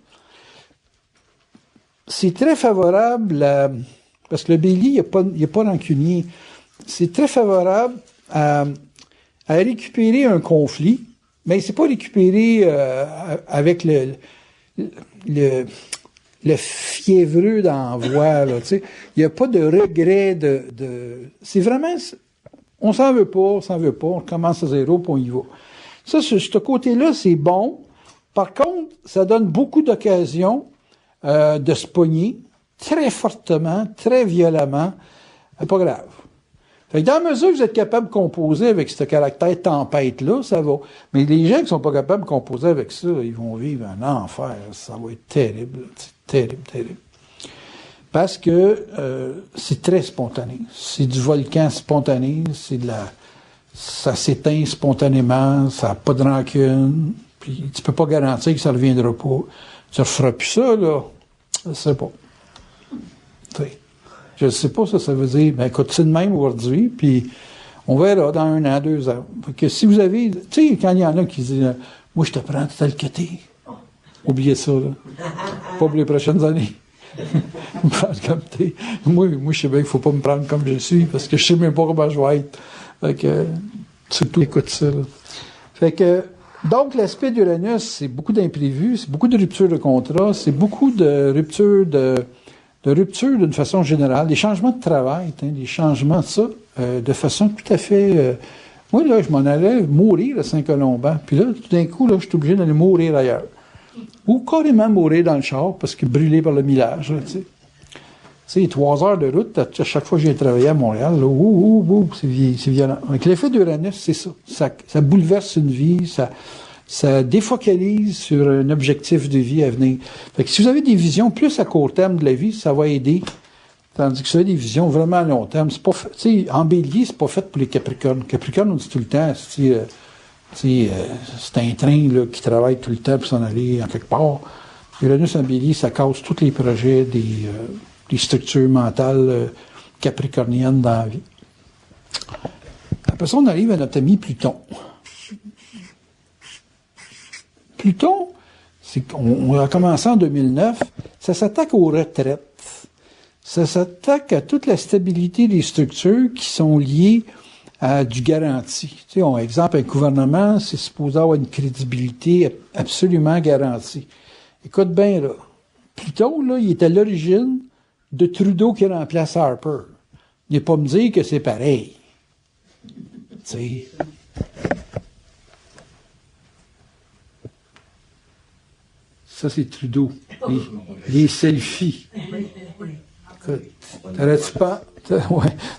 C'est très favorable à... Parce que le Bélier, il n'y a pas rancunier. C'est très favorable à récupérer un conflit, mais c'est pas récupérer avec le fiévreux d'envoi, là, tu sais. Il n'y a pas de regret c'est vraiment, on s'en veut pas, on commence à zéro, puis on y va. Ça, ce côté-là, c'est bon. Par contre, ça donne beaucoup d'occasions de se pogner très fortement, très violemment. Pas grave. Fait que dans la mesure que vous êtes capable de composer avec ce caractère tempête-là, ça va. Mais les gens qui sont pas capables de composer avec ça, ils vont vivre un enfer. Ça va être terrible. Terrible, terrible. Parce que c'est très spontané. C'est du volcan spontané, ça s'éteint spontanément, ça n'a pas de rancune, puis tu peux pas garantir que ça ne reviendra pas. Tu ne referas plus ça, là. Je sais pas. T'sais. Je sais pas, ça veut dire, ben, écoute, c'est de même aujourd'hui, puis on verra dans 1 an, 2 ans. Fait que si vous avez, tu sais, quand il y en a qui disent, moi, je te prends tel que t'es. Oubliez ça, là. Pas pour les prochaines années. Me prendre comme t'es. Moi, je sais bien qu'il faut pas me prendre comme je suis, parce que je sais même pas comment je vais être. Fait que, surtout, écoute ça, là. Fait que, donc, l'aspect d'Uranus, c'est beaucoup d'imprévus, c'est beaucoup de ruptures de contrat, c'est beaucoup de ruptures de rupture d'une façon générale, des changements de travail, des changements de ça, de façon tout à fait... moi, là, je m'en allais mourir à Saint-Colomban, puis là, tout d'un coup, là, je suis obligé d'aller mourir ailleurs. Ou carrément mourir dans le char, parce que brûlé par le millage, tu sais. Tu sais, 3 heures de route, à chaque fois que j'ai travaillé à Montréal, là, c'est violent. Donc, l'effet d'Uranus, c'est ça. Ça bouleverse une vie, ça défocalise sur un objectif de vie à venir. Fait que si vous avez des visions plus à court terme de la vie, ça va aider. Tandis que si vous avez des visions vraiment à long terme, c'est pas fait, tu sais, en Bélier, c'est pas fait pour les Capricornes. Capricorne, on dit tout le temps, c'est un train, là, qui travaille tout le temps pour s'en aller en quelque part. Uranus en Bélier, ça casse tous les projets des structures mentales capricorniennes dans la vie. Après ça, on arrive à notre ami Pluton. Pluton, on a commencé en 2009, ça s'attaque aux retraites. Ça s'attaque à toute la stabilité des structures qui sont liées à du garanti. Tu sais, exemple, un gouvernement, c'est supposé avoir une crédibilité absolument garantie. Écoute bien, là. Pluton, là, il est à l'origine de Trudeau qui remplace Harper. Il n'est pas me dire que c'est pareil. Tu sais... Ça, c'est Trudeau. Les selfies. Écoute,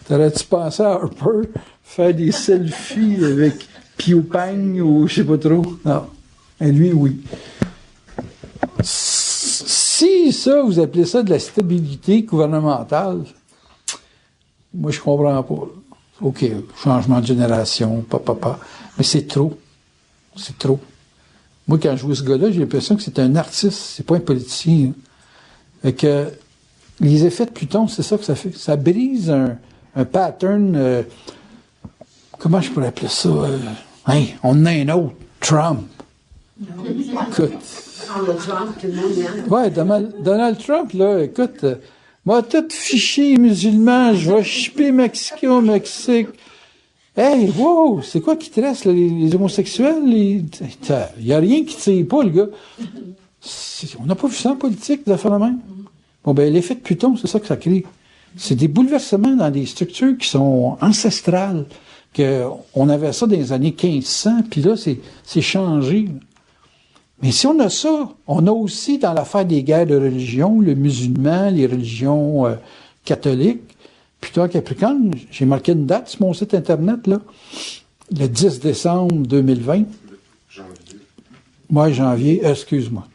t'aurais-tu pensé à Harper faire des selfies avec Piu Pang ou je sais pas trop? Non. Et lui, oui. Si ça, vous appelez ça de la stabilité gouvernementale, moi, je comprends pas. OK, changement de génération, papa. Mais c'est trop. C'est trop. Moi, quand je vois ce gars-là, j'ai l'impression que c'est un artiste, c'est pas un politicien. Fait que les effets de Pluton, c'est ça que ça fait. Ça brise un pattern, comment je pourrais appeler ça? On en a un autre, Trump. Écoute. Donald Trump, tout le monde. Ouais, Donald Trump, là, écoute, Moi, tout fichier musulman, je vais chipper Mexicain au Mexique. Hey, wow, c'est quoi qui te reste, là, les homosexuels? Il y a rien qui tire pas, le gars. On n'a pas vu ça en politique, de faire la même. Bon, ben, l'effet de Pluton, c'est ça que ça crée. C'est des bouleversements dans des structures qui sont ancestrales. On avait ça dans les années 1500, puis là, c'est changé. Mais si on a ça, on a aussi dans l'affaire des guerres de religion, le musulman, les religions catholiques. Pluton Capricorne, j'ai marqué une date sur mon site Internet, là. Le 10 décembre 2020. Janvier. Ouais, janvier, excuse-moi.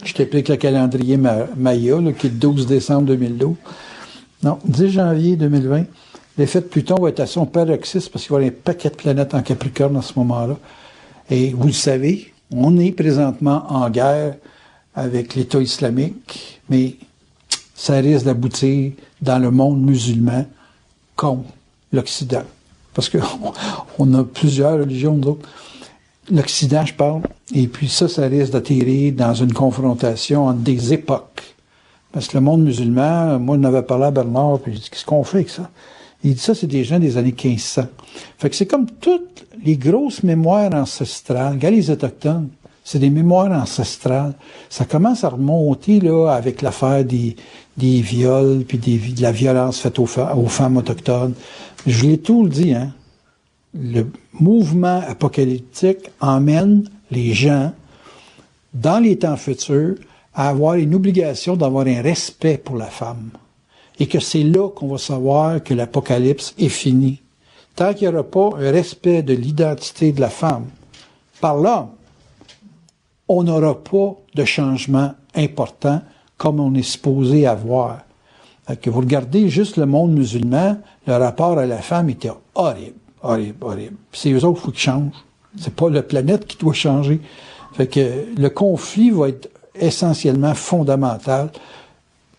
Je t'applique le calendrier Maya, là, qui est le 12 décembre 2012. Non, 10 janvier 2020. L'effet de Pluton va être à son paroxysme parce qu'il va y avoir un paquet de planètes en Capricorne à ce moment-là. Et vous le savez, on est présentement en guerre avec l'État islamique, mais ça risque d'aboutir dans le monde musulman contre l'Occident. Parce qu'on a plusieurs religions, nous autres. L'Occident, je parle. Et puis ça risque d'atterrir dans une confrontation entre des époques. Parce que le monde musulman, moi, je n'avais parlé à Bernard, puis j'ai dit, qu'est-ce qu'on fait avec ça? Il dit, ça, c'est des gens des années 1500. Fait que c'est comme toutes les grosses mémoires ancestrales. Regarde les Autochtones, c'est des mémoires ancestrales. Ça commence à remonter, là, avec l'affaire des viols, puis de la violence faite aux femmes autochtones. Je l'ai tout dit, hein. Le mouvement apocalyptique emmène les gens, dans les temps futurs, à avoir une obligation d'avoir un respect pour la femme. Et que c'est là qu'on va savoir que l'apocalypse est fini. Tant qu'il n'y aura pas un respect de l'identité de la femme par l'homme, on n'aura pas de changement important comme on est supposé avoir. Que vous regardez juste le monde musulman, le rapport à la femme était horrible, horrible, horrible. Puis c'est eux autres qu'il faut qu'ils changent. C'est pas la planète qui doit changer. Fait que le conflit va être essentiellement fondamental.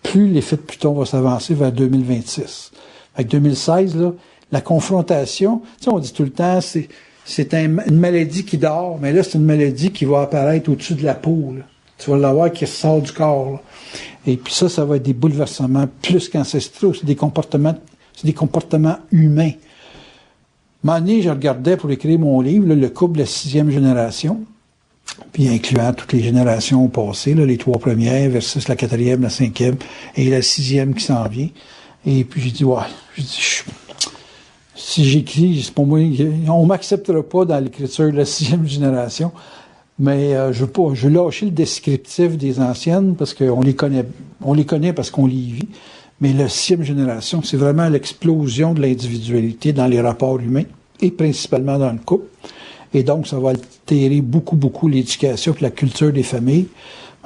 Plus l'effet de Pluton va s'avancer vers 2026. Avec 2016, là, la confrontation, tu sais, on dit tout le temps, c'est une maladie qui dort, mais là, c'est une maladie qui va apparaître au-dessus de la peau, là. Tu vas l'avoir qui ressort du corps, là. Et puis ça va être des bouleversements plus qu'ancestraux. C'est des comportements humains. Un moment donné, je regardais pour écrire mon livre, là, le couple de la 6e génération, puis incluant toutes les générations passées, là, les 3 premières versus la 4e, la 5e et la 6e qui s'en vient. Et puis j'ai dit, si j'écris, c'est pour moi, on m'acceptera pas dans l'écriture de la 6e génération, mais je veux lâcher le descriptif des anciennes parce qu'on les connaît parce qu'on les vit. Mais la 6e génération, c'est vraiment l'explosion de l'individualité dans les rapports humains et principalement dans le couple. Et donc, ça va altérer beaucoup, beaucoup l'éducation et la culture des familles.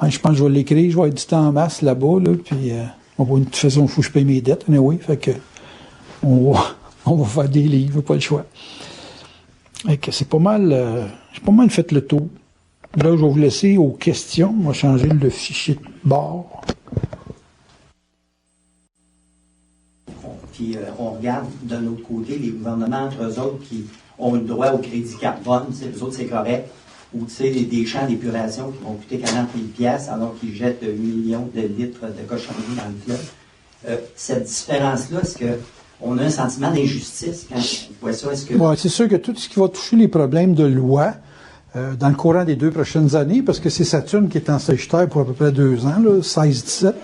Je pense que je vais l'écrire, je vais être du temps en masse là-bas, là, puis de toute façon, il faut que je paye mes dettes, anyway, fait que on va faire des livres, pas le choix. Fait que c'est pas mal, j'ai pas mal fait le tour. Là, je vais vous laisser aux questions. On va changer le fichier de bord. Puis on regarde de l'autre côté les gouvernements entre eux autres qui ont le droit au crédit carbone, eux autres c'est correct, ou des champs d'épuration qui vont coûter 40 000 $ alors qu'ils jettent 8 millions de litres de cochonneries dans le fleuve. Cette différence-là, est-ce qu'on a un sentiment d'injustice quand on voit ça? Oui, c'est sûr que tout ce qui va toucher les problèmes de loi dans le courant des 2 prochaines années, parce que c'est Saturne qui est en Sagittaire pour à peu près 2 ans, 16-17,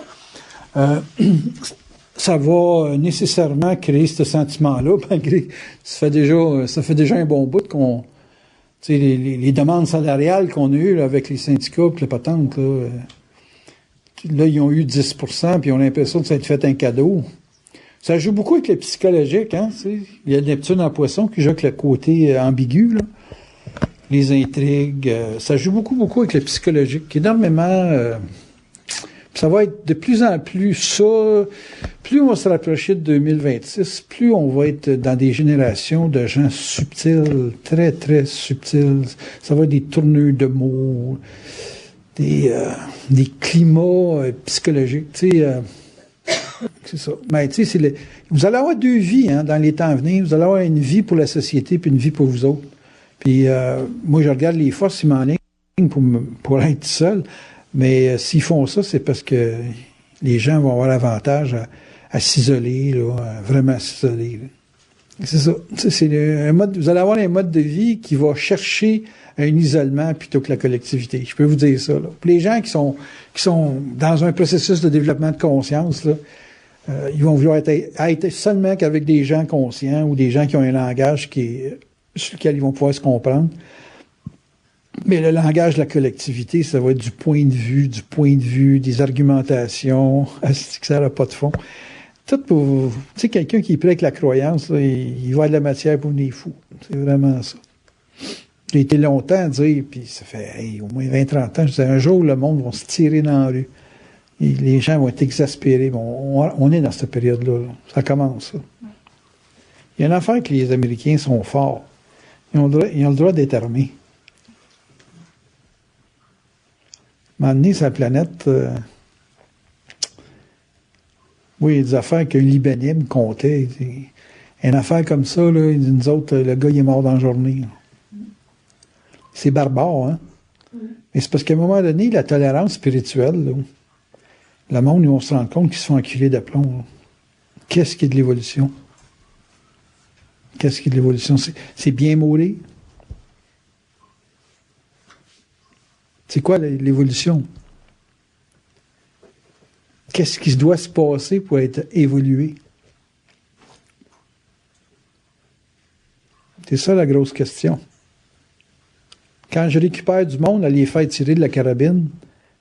ça va nécessairement créer ce sentiment-là, malgré ça fait déjà un bon bout qu'on, tu sais, les demandes salariales qu'on a eues là, avec les syndicats et les patentes, là, ils ont eu 10%, puis ils ont l'impression de s'être fait un cadeau. Ça joue beaucoup avec le psychologique, hein, tu sais. Il y a Neptune en Poisson qui joue avec le côté ambigu, là. Les intrigues, ça joue beaucoup, beaucoup avec le psychologique, énormément. Ça va être de plus en plus ça. Plus on va se rapprocher de 2026, plus on va être dans des générations de gens subtils, très, très subtils. Ça va être des tournures de mots, des climats psychologiques, tu sais. C'est ça. Mais tu sais, vous allez avoir 2 vies, hein, dans les temps à venir. Vous allez avoir une vie pour la société puis une vie pour vous autres. Puis moi, je regarde les forces, ils m'enlignent pour être seul. Mais s'ils font ça, c'est parce que les gens vont avoir l'avantage à s'isoler, là, à vraiment s'isoler. Là. C'est ça. Un mode, vous allez avoir un mode de vie qui va chercher un isolement plutôt que la collectivité. Je peux vous dire ça. Là. Pour les gens qui sont dans un processus de développement de conscience, là, ils vont vouloir être seulement qu'avec des gens conscients ou des gens qui ont un langage sur lequel ils vont pouvoir se comprendre. Mais le langage de la collectivité, ça va être du point de vue, des argumentations, que ça n'a pas de fond. Tout pour, tu sais, quelqu'un qui est prêt avec la croyance, là, il va de la matière pour venir fou. C'est vraiment ça. J'ai été longtemps à dire, puis ça fait au moins 20-30 ans, je disais, un jour, le monde va se tirer dans la rue. Et les gens vont être exaspérés. Bon, on est dans cette période-là. Là. Ça commence, ça. Il y a une affaire que les Américains sont forts. Ils ont le droit d'être armés. À un moment donné, sa planète... oui, il y a des affaires que Libanais me comptait. Une affaire comme ça, là, nous autres, le gars, il est mort dans la journée. C'est barbare, hein? Mais c'est parce qu'à un moment donné, la tolérance spirituelle, là, le monde, ils vont se rendre compte qu'ils se font enculer d'aplomb. Là. Qu'est-ce qui est de l'évolution? Qu'est-ce qui est de l'évolution? C'est bien mourir. C'est quoi l'évolution? Qu'est-ce qui doit se passer pour être évolué? C'est ça la grosse question. Quand je récupère du monde à les faire tirer de la carabine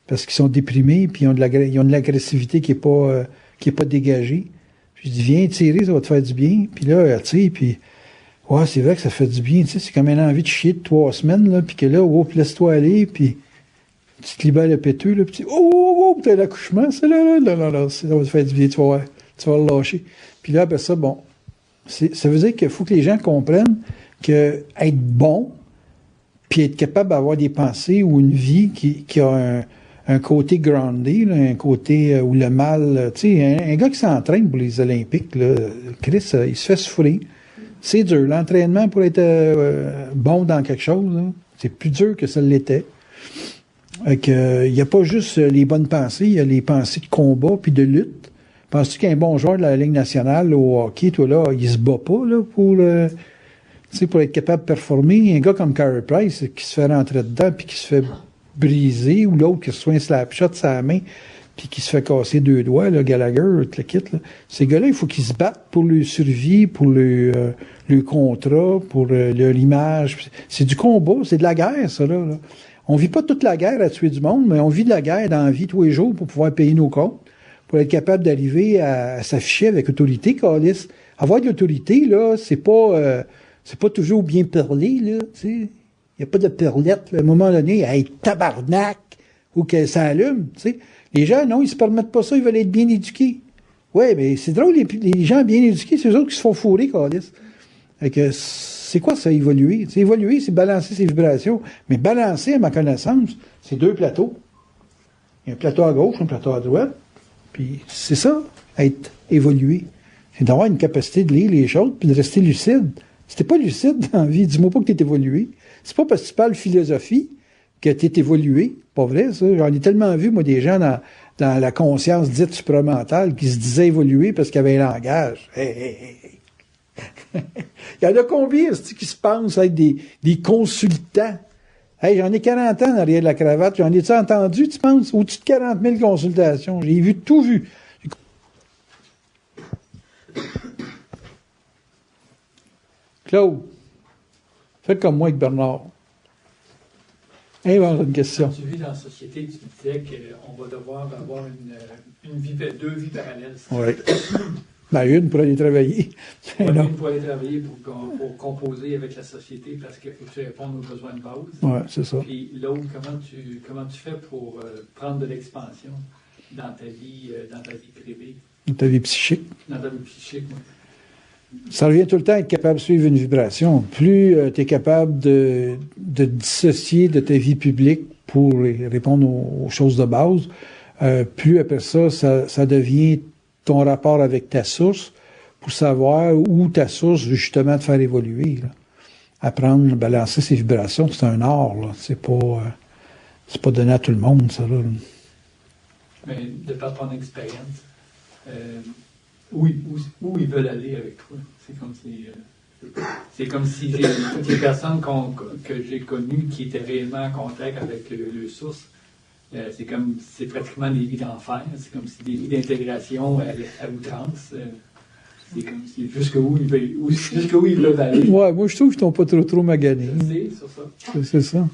parce qu'ils sont déprimés puis ils ont de l'agressivité qui est pas dégagée, je dis viens tirer, ça va te faire du bien. Puis là, tu sais, puis ouais, c'est vrai que ça fait du bien, tu sais, c'est comme une envie de chier de 3 semaines là, puis que là, oh, laisse-toi aller, puis tu te libères le péteux, là, puis t'as l'accouchement, c'est là, ça va te faire du bien, tu vas le lâcher. Puis là, après ça, bon, ça veut dire qu'il faut que les gens comprennent que être bon, puis être capable d'avoir des pensées ou une vie qui a un côté groundé, là, un côté où le mal, tu sais, un gars qui s'entraîne pour les Olympiques, là, Chris, il se fait souffrir. C'est dur. L'entraînement pour être bon dans quelque chose, là, c'est plus dur que ça l'était. Il n'y a pas juste les bonnes pensées, il y a les pensées de combat puis de lutte. Penses-tu qu'un bon joueur de la Ligue nationale au hockey, toi là, il se bat pas là pour être capable de performer? Un gars comme Carey Price qui se fait rentrer dedans puis qui se fait briser, ou l'autre qui se soit un slapshot sur la main puis qui se fait casser 2 doigts, là, Gallagher, tout le kit, là. Ces gars-là, il faut qu'ils se battent pour leur survie, pour le contrat, pour leur image. C'est du combat, c'est de la guerre, ça, là. On vit pas toute la guerre à tuer du monde, mais on vit de la guerre dans la vie tous les jours pour pouvoir payer nos comptes, pour être capable d'arriver à s'afficher avec autorité, câlisse. Avoir de l'autorité, là, c'est pas toujours bien perlé, là, tu sais. Il n'y a pas de perlette, là. À un moment donné, hey, tabarnak, ou que ça allume, tu sais. Les gens, non, ils se permettent pas ça, ils veulent être bien éduqués. Ouais, mais c'est drôle, les gens bien éduqués, c'est eux autres qui se font fourrer, câlisse. Fait que c'est quoi ça, évoluer? T'sais, évoluer, c'est balancer ses vibrations. Mais balancer, à ma connaissance, c'est 2 plateaux. Il y a un plateau à gauche, un plateau à droite. Puis c'est ça, être évolué. C'est d'avoir une capacité de lire les choses puis de rester lucide. Si t'es pas lucide dans la vie, dis-moi pas que t'es évolué. C'est pas parce que tu parles philosophie que t'es évolué. Pas vrai, ça. J'en ai tellement vu, moi, des gens dans la conscience dite supramentale qui se disaient évoluer parce qu'il y avait un langage. Hey. Il y en a combien qui se pensent être des consultants? Hey, j'en ai 40 ans derrière la cravate. J'en ai-tu entendu, tu penses? Au-dessus de 40 000 consultations. J'ai tout vu. Claude, faites comme moi avec Bernard. Invente une question. Tu vis dans la société, tu disais qu'on va devoir avoir deux vies parallèles. Oui. Ben, une pour aller travailler. Une pour aller travailler pour composer avec la société parce qu'il faut que tu répondes aux besoins de base. Oui, c'est ça. Puis l'autre, comment tu fais pour prendre de l'expansion dans ta vie privée? Dans ta vie psychique. Dans ta vie psychique, oui. Ça revient tout le temps à être capable de suivre une vibration. Plus tu es capable de dissocier de ta vie publique pour répondre aux choses de base, plus après ça devient ton rapport avec ta source pour savoir où ta source veut justement te faire évoluer. Là. Apprendre à balancer ses vibrations, c'est un art. Là. C'est pas donné à tout le monde, ça. Là. Mais de par ton expérience, où ils veulent aller avec toi. C'est comme si toutes les personnes que j'ai connues qui étaient réellement en contact avec le source, c'est pratiquement des vies d'enfer. C'est comme si des vies d'intégration à outrance. C'est comme si jusqu'où ils veulent aller. Ouais, moi je trouve qu'ils t'ont pas trop magané. C'est sur ça. C'est ça.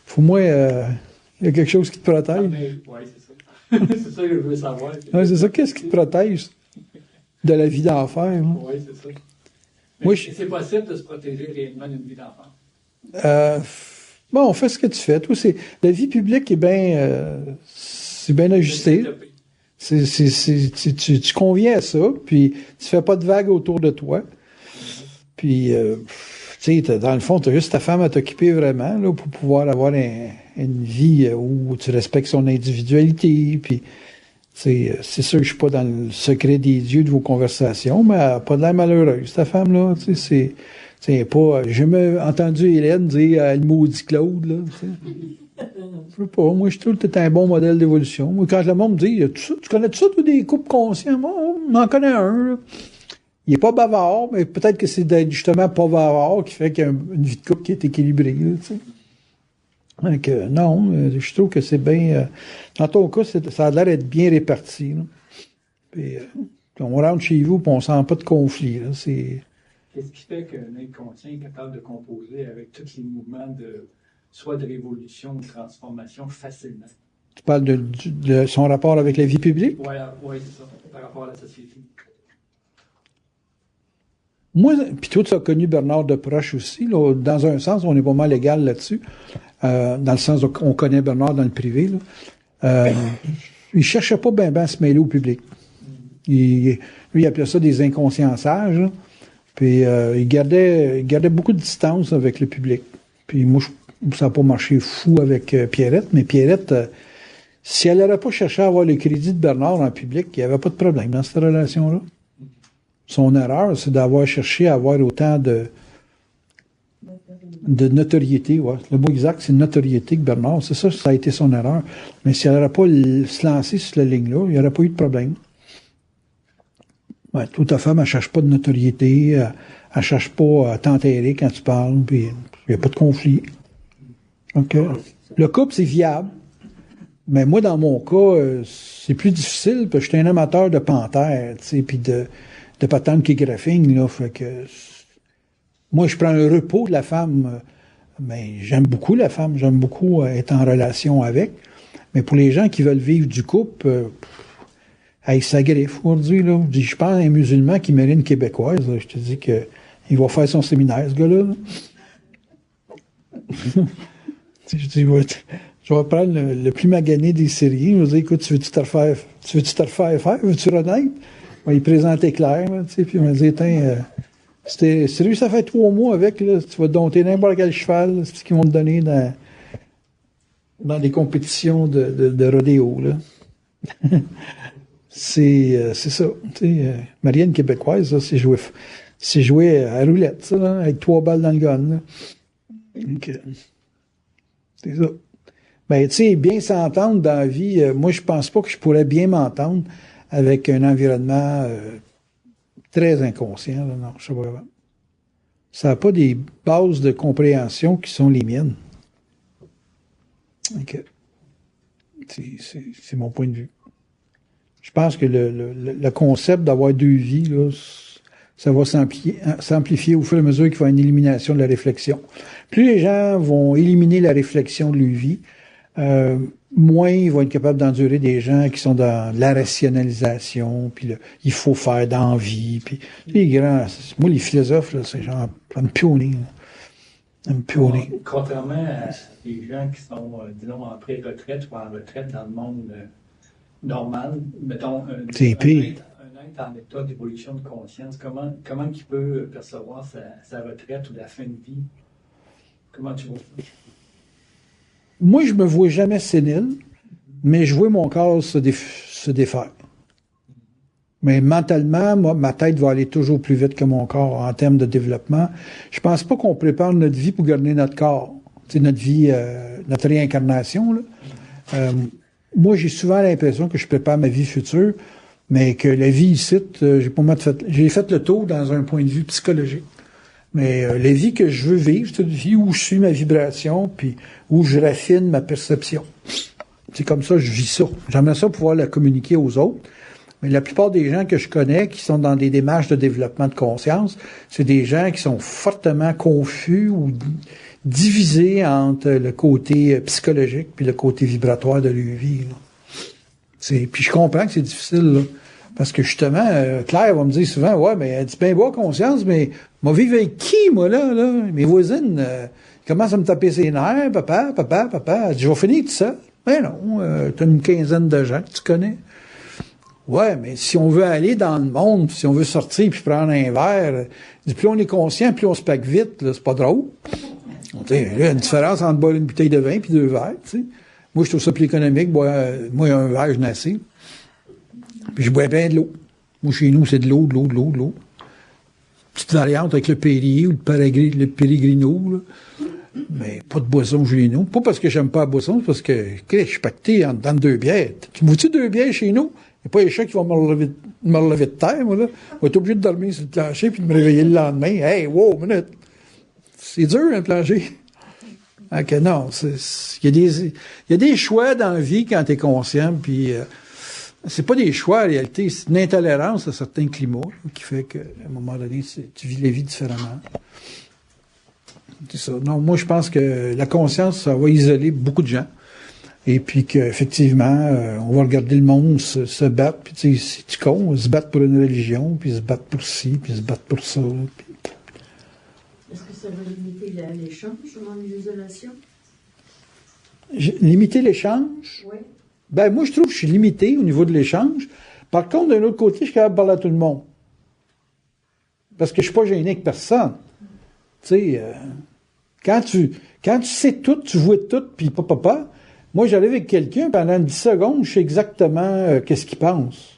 Pour moi, il y a quelque chose qui te protège. Oui, c'est ça. C'est ça que je veux savoir. Ouais, c'est ça. Qu'est-ce qui te protège de la vie d'enfer? Oui, c'est ça. Mais c'est possible de se protéger réellement d'une vie d'enfer. Bon, on fait ce que tu fais. Toi, la vie publique est bien ajustée. Tu conviens à ça, puis tu fais pas de vagues autour de toi. Puis, tu sais, dans le fond, tu as juste ta femme à t'occuper vraiment, là, pour pouvoir avoir une vie où tu respectes son individualité. Puis, c'est sûr que je suis pas dans le secret des dieux de vos conversations, mais elle n'a pas de l'air malheureuse, ta femme-là. Tu sais, c'est pas. J'ai jamais entendu Hélène dire elle maudit Claude, là. Je sais pas. Moi, je trouve que tu es un bon modèle d'évolution. Moi, quand le monde me dit tu connais tout ça, tous des couples conscients? Moi, on en connaît un, là. Il est pas bavard, mais peut-être que c'est d'être justement pas bavard qui fait qu'il y a une vie de couple qui est équilibrée, là, tu sais. Donc, non, je trouve que c'est bien. Dans ton cas, ça a l'air d'être bien réparti, là. Puis, on rentre chez vous et on sent pas de conflit, là. Qu'est-ce qui fait qu'un être conscient est capable de composer avec tous les mouvements soit de révolution ou de transformation facilement? Tu parles de son rapport avec la vie publique? Oui, c'est ça, par rapport à la société. Moi, puis toi, tu as connu Bernard de proche aussi, là, dans un sens, on est pas mal égal là-dessus, dans le sens qu'on connaît Bernard dans le privé, là. Il cherchait pas bien à se mêler au public. Lui, il appelait ça des inconsciençages, là. Puis il gardait beaucoup de distance avec le public. Puis moi, ça n'a pas marché fou avec Pierrette, mais Pierrette, si elle n'aurait pas cherché à avoir le crédit de Bernard en public, il n'y avait pas de problème dans cette relation-là. Son erreur, c'est d'avoir cherché à avoir autant de notoriété. Ouais. Le mot exact, c'est notoriété que Bernard. C'est ça, ça a été son erreur. Mais si elle n'aurait pas se lancé sur la ligne-là, il n'y aurait pas eu de problème. Ouais, toute ta femme, elle cherche pas de notoriété, elle cherche pas à t'enterrer quand tu parles, puis il n'y a pas de conflit. Donc, le couple, c'est viable. Mais moi, dans mon cas, c'est plus difficile, parce que je suis un amateur de panthères, tu sais, puis de patente qui graphing, là, fait que moi, je prends un repos de la femme, mais j'aime beaucoup la femme, j'aime beaucoup être en relation avec, mais pour les gens qui veulent vivre du couple, il s'agriffe aujourd'hui, là. Je pense à un musulman qui marie une Québécoise, là. Je te dis que il va faire son séminaire, ce gars-là, là. Je dis, je vais prendre le plus magané des séries. Je vais dire, écoute, veux-tu te refaire faire? Veux-tu renaître? Il présentait clair, là, tu sais, puis il m'a dit, c'est sérieux, ça fait 3 mois avec, là, tu vas te dompter n'importe quel cheval, c'est ce qu'ils vont te donner dans des compétitions de rodéo, là. C'est ça, tu sais, Marianne québécoise, ça, c'est joué à roulette, ça, là, avec 3 balles dans le gun, là. Donc, c'est ça. Ben, tu sais, bien s'entendre dans la vie, moi, je pense pas que je pourrais bien m'entendre avec un environnement très inconscient, là, non, je sais pas vraiment. Ça n'a pas des bases de compréhension qui sont les miennes. Donc, c'est mon point de vue. Je pense que le concept d'avoir 2 vies, là, ça va s'amplifier au fur et à mesure qu'il va y avoir une élimination de la réflexion. Plus les gens vont éliminer la réflexion de leur vie, moins ils vont être capables d'endurer des gens qui sont dans la rationalisation, puis il faut faire d'envie, puis les grands, moi les philosophes, là, c'est genre me pionner. Contrairement à des gens qui sont, disons, en pré-retraite ou en retraite dans le monde normal, mettons, un être en état d'évolution de conscience, comment il peut percevoir sa retraite ou la fin de vie? Comment tu vois ça? Moi, je me vois jamais sénile, mais je vois mon corps se défaire. Mais mentalement, moi, ma tête va aller toujours plus vite que mon corps en termes de développement. Je pense pas qu'on prépare notre vie pour garder notre corps. C'est notre vie, notre réincarnation, là. moi, j'ai souvent l'impression que je prépare ma vie future, mais que la vie ici, j'ai fait le tour dans un point de vue psychologique. Mais la vie que je veux vivre, c'est une vie où je suis ma vibration, puis où je raffine ma perception. C'est comme ça, je vis ça. J'aimerais ça pouvoir la communiquer aux autres. Mais la plupart des gens que je connais qui sont dans des démarches de développement de conscience, c'est des gens qui sont fortement confus ou divisés entre le côté psychologique puis le côté vibratoire de leur vie. Puis je comprends que c'est difficile, là. Parce que justement, Claire va me dire souvent, ouais, mais elle dit bien boire conscience, mais moi vivre avec qui, moi, là? Mes voisines commencent à me taper ses nerfs, papa. Elle dit, je vais finir tout ça. Ben non, t'as une quinzaine de gens que tu connais. Ouais, mais si on veut aller dans le monde, si on veut sortir puis prendre un verre, plus on est conscient, plus on se pack vite, là, c'est pas drôle. Il y a une différence entre boire une bouteille de vin puis 2 verres, tu sais. Moi, je trouve ça plus économique. Moi, un verre, je n'ai assez. Puis je bois bien de l'eau. Moi, chez nous, c'est de l'eau. Petite variante avec le Perrier ou le Pellegrino, là. Mais pas de boisson chez nous. Pas parce que j'aime pas la boisson, c'est parce que je suis pacté en dedans de 2 bières. Tu veux-tu 2 bières chez nous? Il n'y a pas les chats qui vont me relever de terre, moi, là. Je vais être obligé de dormir sur le plancher puis de me réveiller le lendemain. Hey, wow, minute. C'est dur, un plancher. Ok, non, il y a des choix dans la vie quand tu es conscient, puis c'est pas des choix en réalité, c'est une intolérance à certains climats là, qui fait qu'à un moment donné, tu vis la vie différemment. C'est ça. Non, moi je pense que la conscience, ça va isoler beaucoup de gens. Et puis qu'effectivement, on va regarder le monde se battre, puis tu sais, c'est con, se battre pour une religion, puis se battre pour ci, puis se battre pour ça. Puis... Est-ce que ça va limiter l'échange dans l'isolation? Limiter l'échange? Oui. Ben, moi, je trouve que je suis limité au niveau de l'échange. Par contre, d'un autre côté, je suis capable de parler à tout le monde. Parce que je suis pas gêné avec personne. Tu sais, quand tu sais tout, tu vois tout, puis papa, moi, j'arrive avec quelqu'un, pendant 10 secondes, je sais exactement qu'est-ce qu'il pense.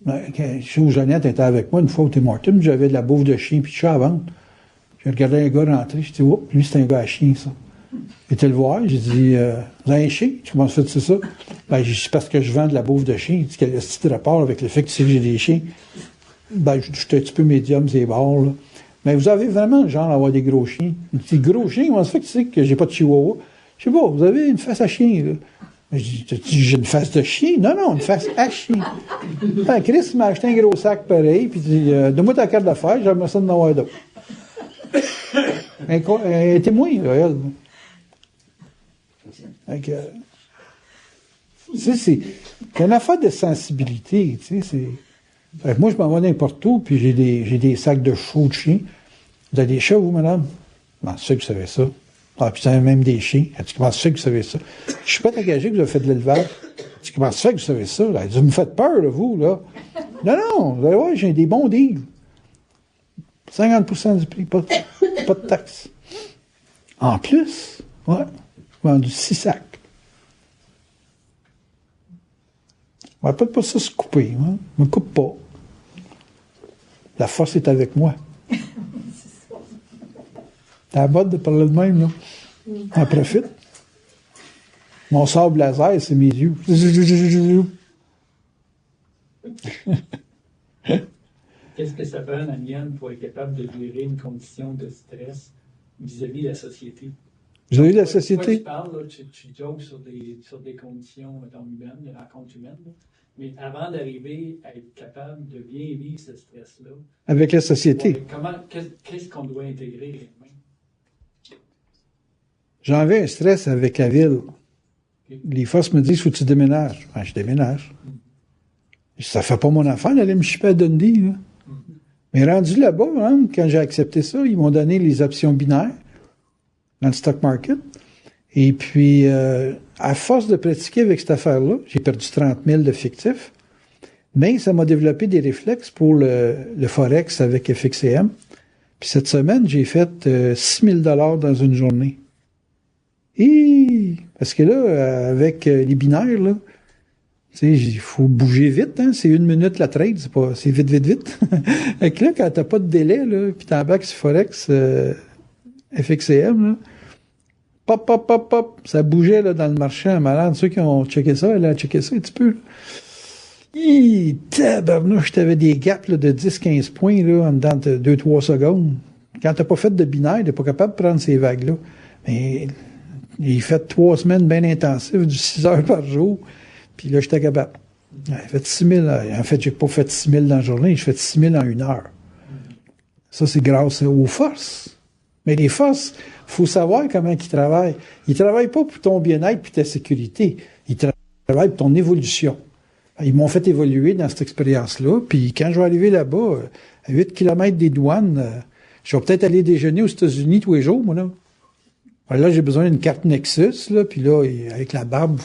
Je sais où Jeannette était avec moi une fois au Tim Hortons, j'avais de la bouffe de chien puis de chat à vendre. J'ai regardé un gars rentrer, j'ai dit, oups, lui, c'est un gars à chien, ça. J'étais le voir, j'ai dit, vous avez un chien? Comment ça fait ça? Ben, j'ai dit, c'est parce que je vends de la bouffe de chien. Il dit, quel est ce petit rapport avec le fait que tu sais que j'ai des chiens? Ben, je suis un petit peu médium, c'est bords, là. Mais vous avez vraiment le genre d'avoir des gros chiens. Des gros chiens, comment ça fait que tu sais que j'ai pas de chihuahua? Je sais pas, vous avez une face à chien, là. Je dis, j'ai une face de chien? Non, une face à chien. Ben, Chris m'a acheté un gros sac pareil, puis dit, donne-moi ta carte d'affaires, j'aimerais ça d'en avoir d'autres. Un témoin, là, elle. C'est une affaire de sensibilité, tu sais, moi, je m'en vais n'importe où, puis j'ai des sacs de chevaux de chiens. Vous avez des chats, vous, madame? Comment ça que vous savez ça? Ah, puis vous avez même des chiens. Elle dit, comment ça que vous savez ça? Je suis pas engagé que vous avez fait de l'élevage. Elle dit, comment ça que vous savez ça? Elle dit, vous me faites peur, là, vous, là. Non, vous allez voir, j'ai des bons deals. 50% du prix, pas de taxes. En plus, ouais, j'ai vendu 6 sacs. On va pas ça se couper, hein? Je me coupe pas. La force est avec moi. T'as la mode de parler de même, là. En profite. Mon sable laser, c'est mes yeux. Qu'est-ce que ça prend, Aniane, pour être capable de gérer une condition de stress vis-à-vis de la société? Vis-à-vis de la société? Tu parles, là, tu jokes sur des conditions humaines, des rencontres humaines, là. Mais avant d'arriver à être capable de bien vivre ce stress-là... Avec la société. Qu'est-ce qu'on doit intégrer? J'en vais un stress avec la ville. Okay. Les forces me disent, faut que tu déménages. Ben, je déménage. Ça fait pas mon affaire d'aller me chipper à Dundee, là. Mais rendu là-bas, hein, quand j'ai accepté ça, ils m'ont donné les options binaires dans le stock market. Et puis, à force de pratiquer avec cette affaire-là, j'ai perdu 30 000 de fictifs, mais ça m'a développé des réflexes pour le Forex avec FXCM. Puis cette semaine, j'ai fait 6 000 $ dans une journée. Et parce que là, avec les binaires, là, tu sais, il faut bouger vite, hein. C'est 1 minute la trade, c'est vite. Et que là, quand t'as pas de délai, là, puis t'embarques sur Forex, FXCM, là, pop, pop, pop, pop. Ça bougeait là, dans le marché, un malade. Ceux qui ont checké ça, elle a checké ça un petit peu. Tabarnouche, t'avais des gaps là, de 10-15 points là, en dedans de 2-3 secondes. Quand t'as pas fait de binaire, t'es pas capable de prendre ces vagues-là. Mais il fait 3 semaines bien intensives, du 6 heures par jour. Puis là, j'étais capable. J'ai fait 6 000. En fait, j'ai pas fait 6 000 dans la journée, j'ai fait 6 000 en 1 heure. Ça, c'est grâce aux forces. Mais les forces, faut savoir comment ils travaillent. Ils travaillent pas pour ton bien-être puis ta sécurité. Ils travaillent pour ton évolution. Ils m'ont fait évoluer dans cette expérience-là. Puis quand je vais arriver là-bas, à 8 km des douanes, je vais peut-être aller déjeuner aux États-Unis tous les jours, moi, là. Alors là, j'ai besoin d'une carte Nexus, là. Puis là, avec la barbe,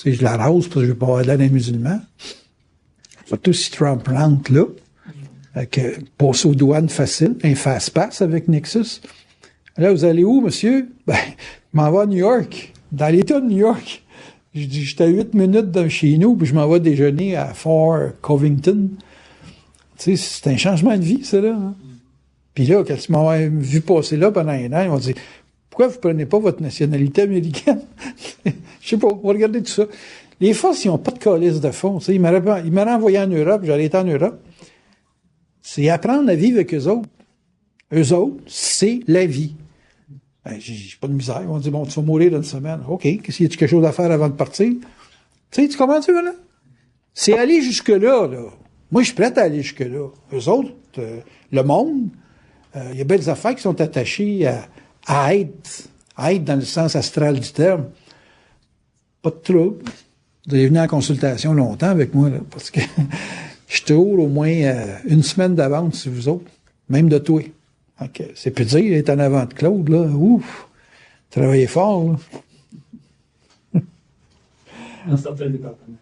je la rase parce que je vais pas avoir l'air d'un musulman. Surtout si Trump rentre là. Passer aux douanes facile, un fast-pass avec Nexus. Là, vous allez où, monsieur? Ben, je m'en vais à New York, dans l'État de New York. Je dis, j'étais à 8 minutes de chez nous, puis je m'en vais déjeuner à Fort Covington. Tu sais, c'est un changement de vie, ça, là. Hein? Puis là, quand ils m'ont vu passer là pendant 1 an, ils m'ont dit, pourquoi vous prenez pas votre nationalité américaine? Je sais pas, on va regarder tout ça. Les forces, ils n'ont pas de calice de fond. Tu sais, ils m'auraient envoyé en Europe, j'allais être en Europe. C'est apprendre à vivre avec eux autres. Eux autres, c'est la vie. Ben, j'ai pas de misère. Ils vont dire, bon, tu vas mourir dans 1 semaine. OK, qu'est-ce qu'il y a quelque chose à faire avant de partir? Tu sais, tu comprends ça, là? C'est aller jusque-là, là. Moi, je suis prêt à aller jusque-là. Eux autres, le monde, il y a bien des affaires qui sont attachées à être dans le sens astral du terme. Pas de trouble. Vous allez venir en consultation longtemps avec moi, là, parce que je tourne au moins 1 semaine d'avance sur vous autres, même de toi. Donc, c'est plus dire, être en avant de Claude, là, ouf, travaillez fort, là. Dans certains départements.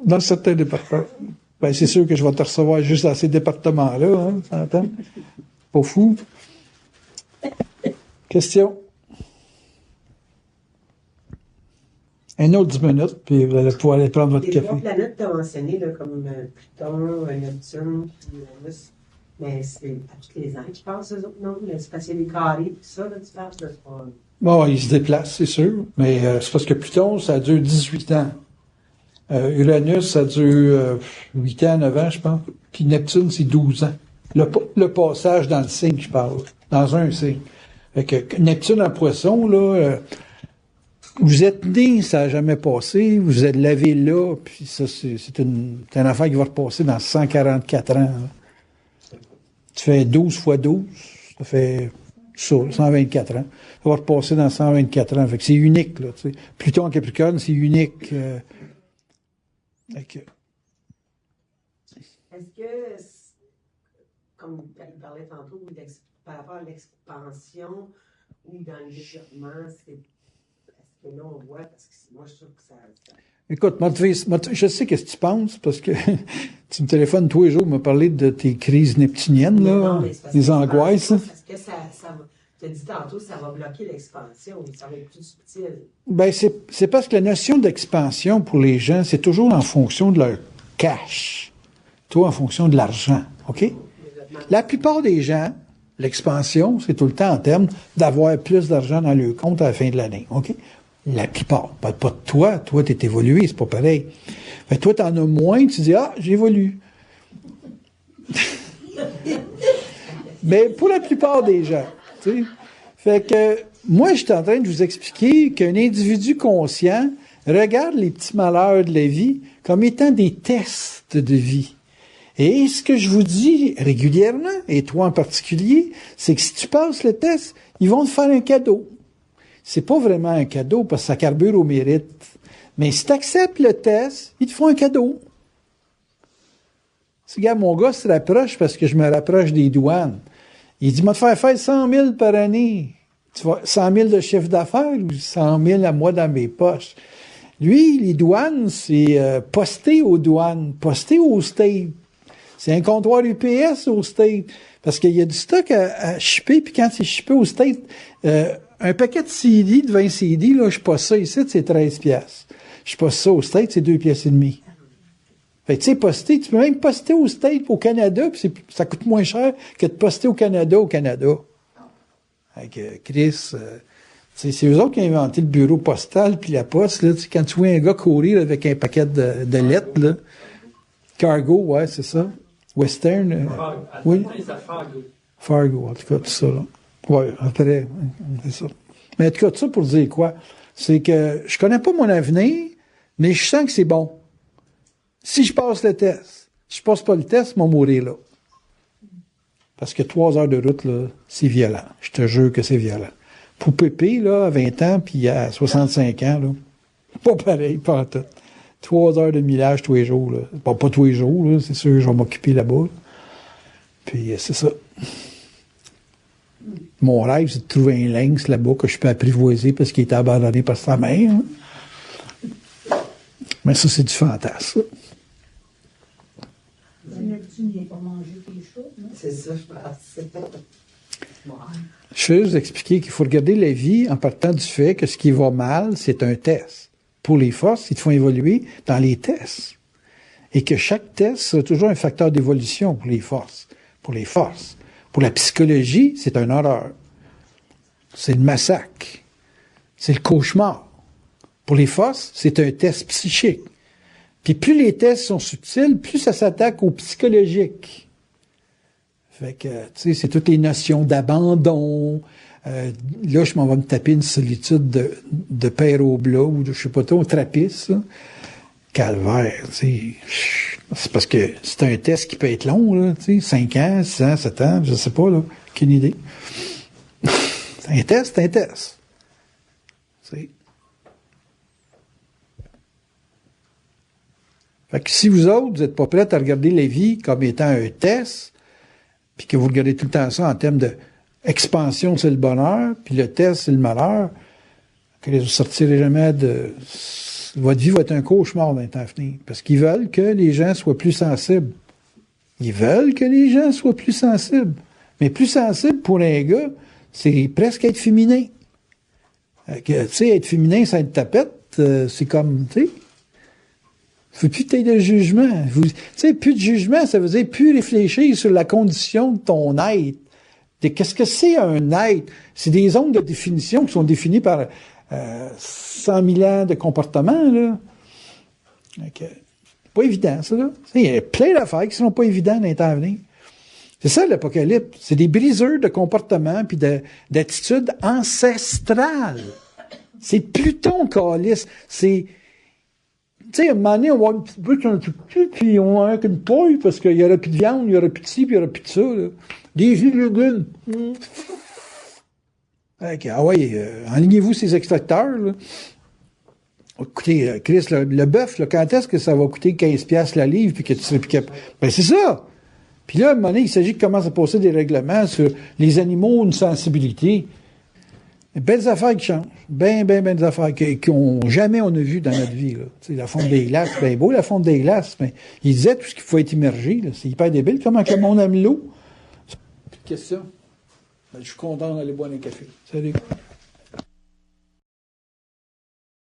Dans certains départements. Ben, c'est sûr que je vais te recevoir juste dans ces départements-là, hein, t'entends? Pas fou. Question? Un autre 10 minutes, puis vous allez pouvoir aller prendre votre café. Les 3 planètes que tu as mentionnées, là, comme Pluton, Neptune, puis Uranus, mais c'est à tous les ans qu'ils passent, eux autres, non? C'est parce qu'il y a des carrés, tout ça, là, tu passes, là, c'est pas... Bon, ils se déplacent, c'est sûr, mais c'est parce que Pluton, ça dure 18 ans. Uranus, ça dure 8 ans, 9 ans, je pense. Puis Neptune, c'est 12 ans. Le passage dans le signe, je parle. Dans un signe. Fait que Neptune en poisson, là, vous êtes né, ça n'a jamais passé, vous êtes lavé là, puis ça, c'est une affaire qui va repasser dans 144 ans. Là. Tu fais 12 fois 12, ça fait ça, 124 ans. Ça va repasser dans 124 ans. Fait que c'est unique, là, tu sais. Pluton en Capricorne, c'est unique. Est-ce que, comme il parlait tantôt, par rapport à l'expansion ou dans le développement, est-ce que là on voit, parce que moi je trouve que ça... Écoute, je sais qu'est-ce que tu penses, parce que tu me téléphones tous les jours, me parler de tes crises neptuniennes, là, les angoisses. Parce que ça va, tu as dit tantôt, ça va bloquer l'expansion, ça va être plus subtil. Ben, c'est parce que la notion d'expansion pour les gens, c'est toujours en fonction de leur cash. Toi, en fonction de l'argent, OK? La plupart des gens, l'expansion, c'est tout le temps en termes d'avoir plus d'argent dans leur compte à la fin de l'année, OK? La plupart. Pas de toi. Toi, t'es évolué, c'est pas pareil. Fait que toi, t'en as moins, tu dis, j'évolue. Mais pour la plupart des gens, tu sais. Fait que, moi, je suis en train de vous expliquer qu'un individu conscient regarde les petits malheurs de la vie comme étant des tests de vie. Et ce que je vous dis régulièrement, et toi en particulier, c'est que si tu passes le test, ils vont te faire un cadeau. C'est pas vraiment un cadeau parce que ça carbure au mérite. Mais si tu acceptes le test, ils te font un cadeau. Regarde, mon gars se rapproche parce que je me rapproche des douanes. Il dit, moi, te faire 100 000 par année. Tu vois, 100 000 de chiffre d'affaires ou 100 000 à moi dans mes poches. Lui, les douanes, c'est posté aux douanes, posté au state. C'est un comptoir UPS au state. Parce qu'il y a du stock à shipper, puis quand c'est shippé au state, un paquet de CD, de 20 CD, là, je passe ça ici, c'est 13 piastres. Je passe ça au state, c'est 2 piastres et demi. Fait que, tu sais, poster, tu peux même poster au state, au Canada, puis ça coûte moins cher que de poster au Canada, Fait que, Chris, tu C'est eux autres qui ont inventé le bureau postal puis la poste. Là, quand tu vois un gars courir avec un paquet de lettres, là, Cargo, ouais, c'est ça. Western. Oui. Fargo, en tout cas, tout ça. Là. Ouais, après, c'est ça. Mais en tout cas, tout ça pour dire quoi? C'est que je connais pas mon avenir, mais je sens que c'est bon. Si je passe le test, si je passe pas le test, je vais mourir là. Parce que 3 heures de route, là, c'est violent. Je te jure que c'est violent. Pour Pépé, là, à 20 ans, puis à 65 ans, là, pas pareil, pas en tout. 3 heures de millage tous les jours, là. Bon, pas tous les jours, là, c'est sûr, je vais m'occuper là-bas. Là. Puis, c'est ça. Mon rêve, c'est de trouver un lynx là-bas que je peux apprivoiser parce qu'il était abandonné par sa mère. Hein. Mais ça, c'est du fantasme. Tu n'y pas mangé tes choses, non? C'est ça, je pense. Je vais vous expliquer qu'il faut regarder la vie en partant du fait que ce qui va mal, c'est un test. Pour les forces, ils te font évoluer dans les tests. Et que chaque test sera toujours un facteur d'évolution pour les forces. Pour les forces. Pour la psychologie, c'est un horreur. C'est le massacre. C'est le cauchemar. Pour les forces, c'est un test psychique. Puis plus les tests sont subtils, plus ça s'attaque au psychologique. Fait que, tu sais, c'est toutes les notions d'abandon. Là, je m'en vais me taper une solitude de père au blas ou de, je sais pas trop, trappiste. Là. Calvaire, tu sais. C'est parce que c'est un test qui peut être long, là, tu sais, 5 ans, 6 ans, 7 ans, je sais pas, là. Aucune idée. C'est un test, c'est un test. Tu sais. Fait que si vous autres, vous n'êtes pas prêts à regarder la vie comme étant un test, puis que vous regardez tout le temps ça en termes de expansion, c'est le bonheur, puis le test, c'est le malheur, que vous ne sortirez jamais de... Votre vie va être un cauchemar dans le temps à venir. Parce qu'ils veulent que les gens soient plus sensibles. Ils veulent que les gens soient plus sensibles. Mais plus sensible pour un gars, c'est presque être féminin. Tu sais, être féminin sans être tapette, c'est comme, tu sais... Il ne faut plus que tu aies de jugement. Tu sais, plus de jugement, ça veut dire plus réfléchir sur la condition de ton être. Qu'est-ce que c'est un être? C'est des zones de définition qui sont définies par 100 000 ans de comportement, là. Okay. C'est pas évident, ça, là. Il y a plein d'affaires qui ne seront pas évidentes dans les temps à venir. C'est ça, l'Apocalypse. C'est des briseurs de comportement puis d'attitudes ancestrales. C'est Pluton, calice. C'est... Tu sais, à un moment donné, on va avoir une petite bouche un tout petit, puis on va avoir une poille, parce qu'il n'y aura plus de viande, il n'y aura plus de ci, puis il n'y aura plus de ça, là. Des jus de légumes. Okay, ah ouais, enlignez-vous ces extracteurs, là. Écoutez, Chris, le bœuf, là, quand est-ce que ça va coûter 15$ la livre, puis que tu serais plus capable? Ben, c'est ça! Puis là, à un moment donné, il s'agit de commencer à passer des règlements sur les animaux, une sensibilité. Belles affaires qui changent. Belles affaires qu'on jamais on a vu dans notre vie. Là. La fonte des glaces, c'est bien beau, la fonte des glaces, mais il disait tout ce qu'il faut être immergé. Là. C'est hyper débile. Comment que le monde aime l'eau? Plus de questions? Ben, je suis content d'aller boire un café. Salut.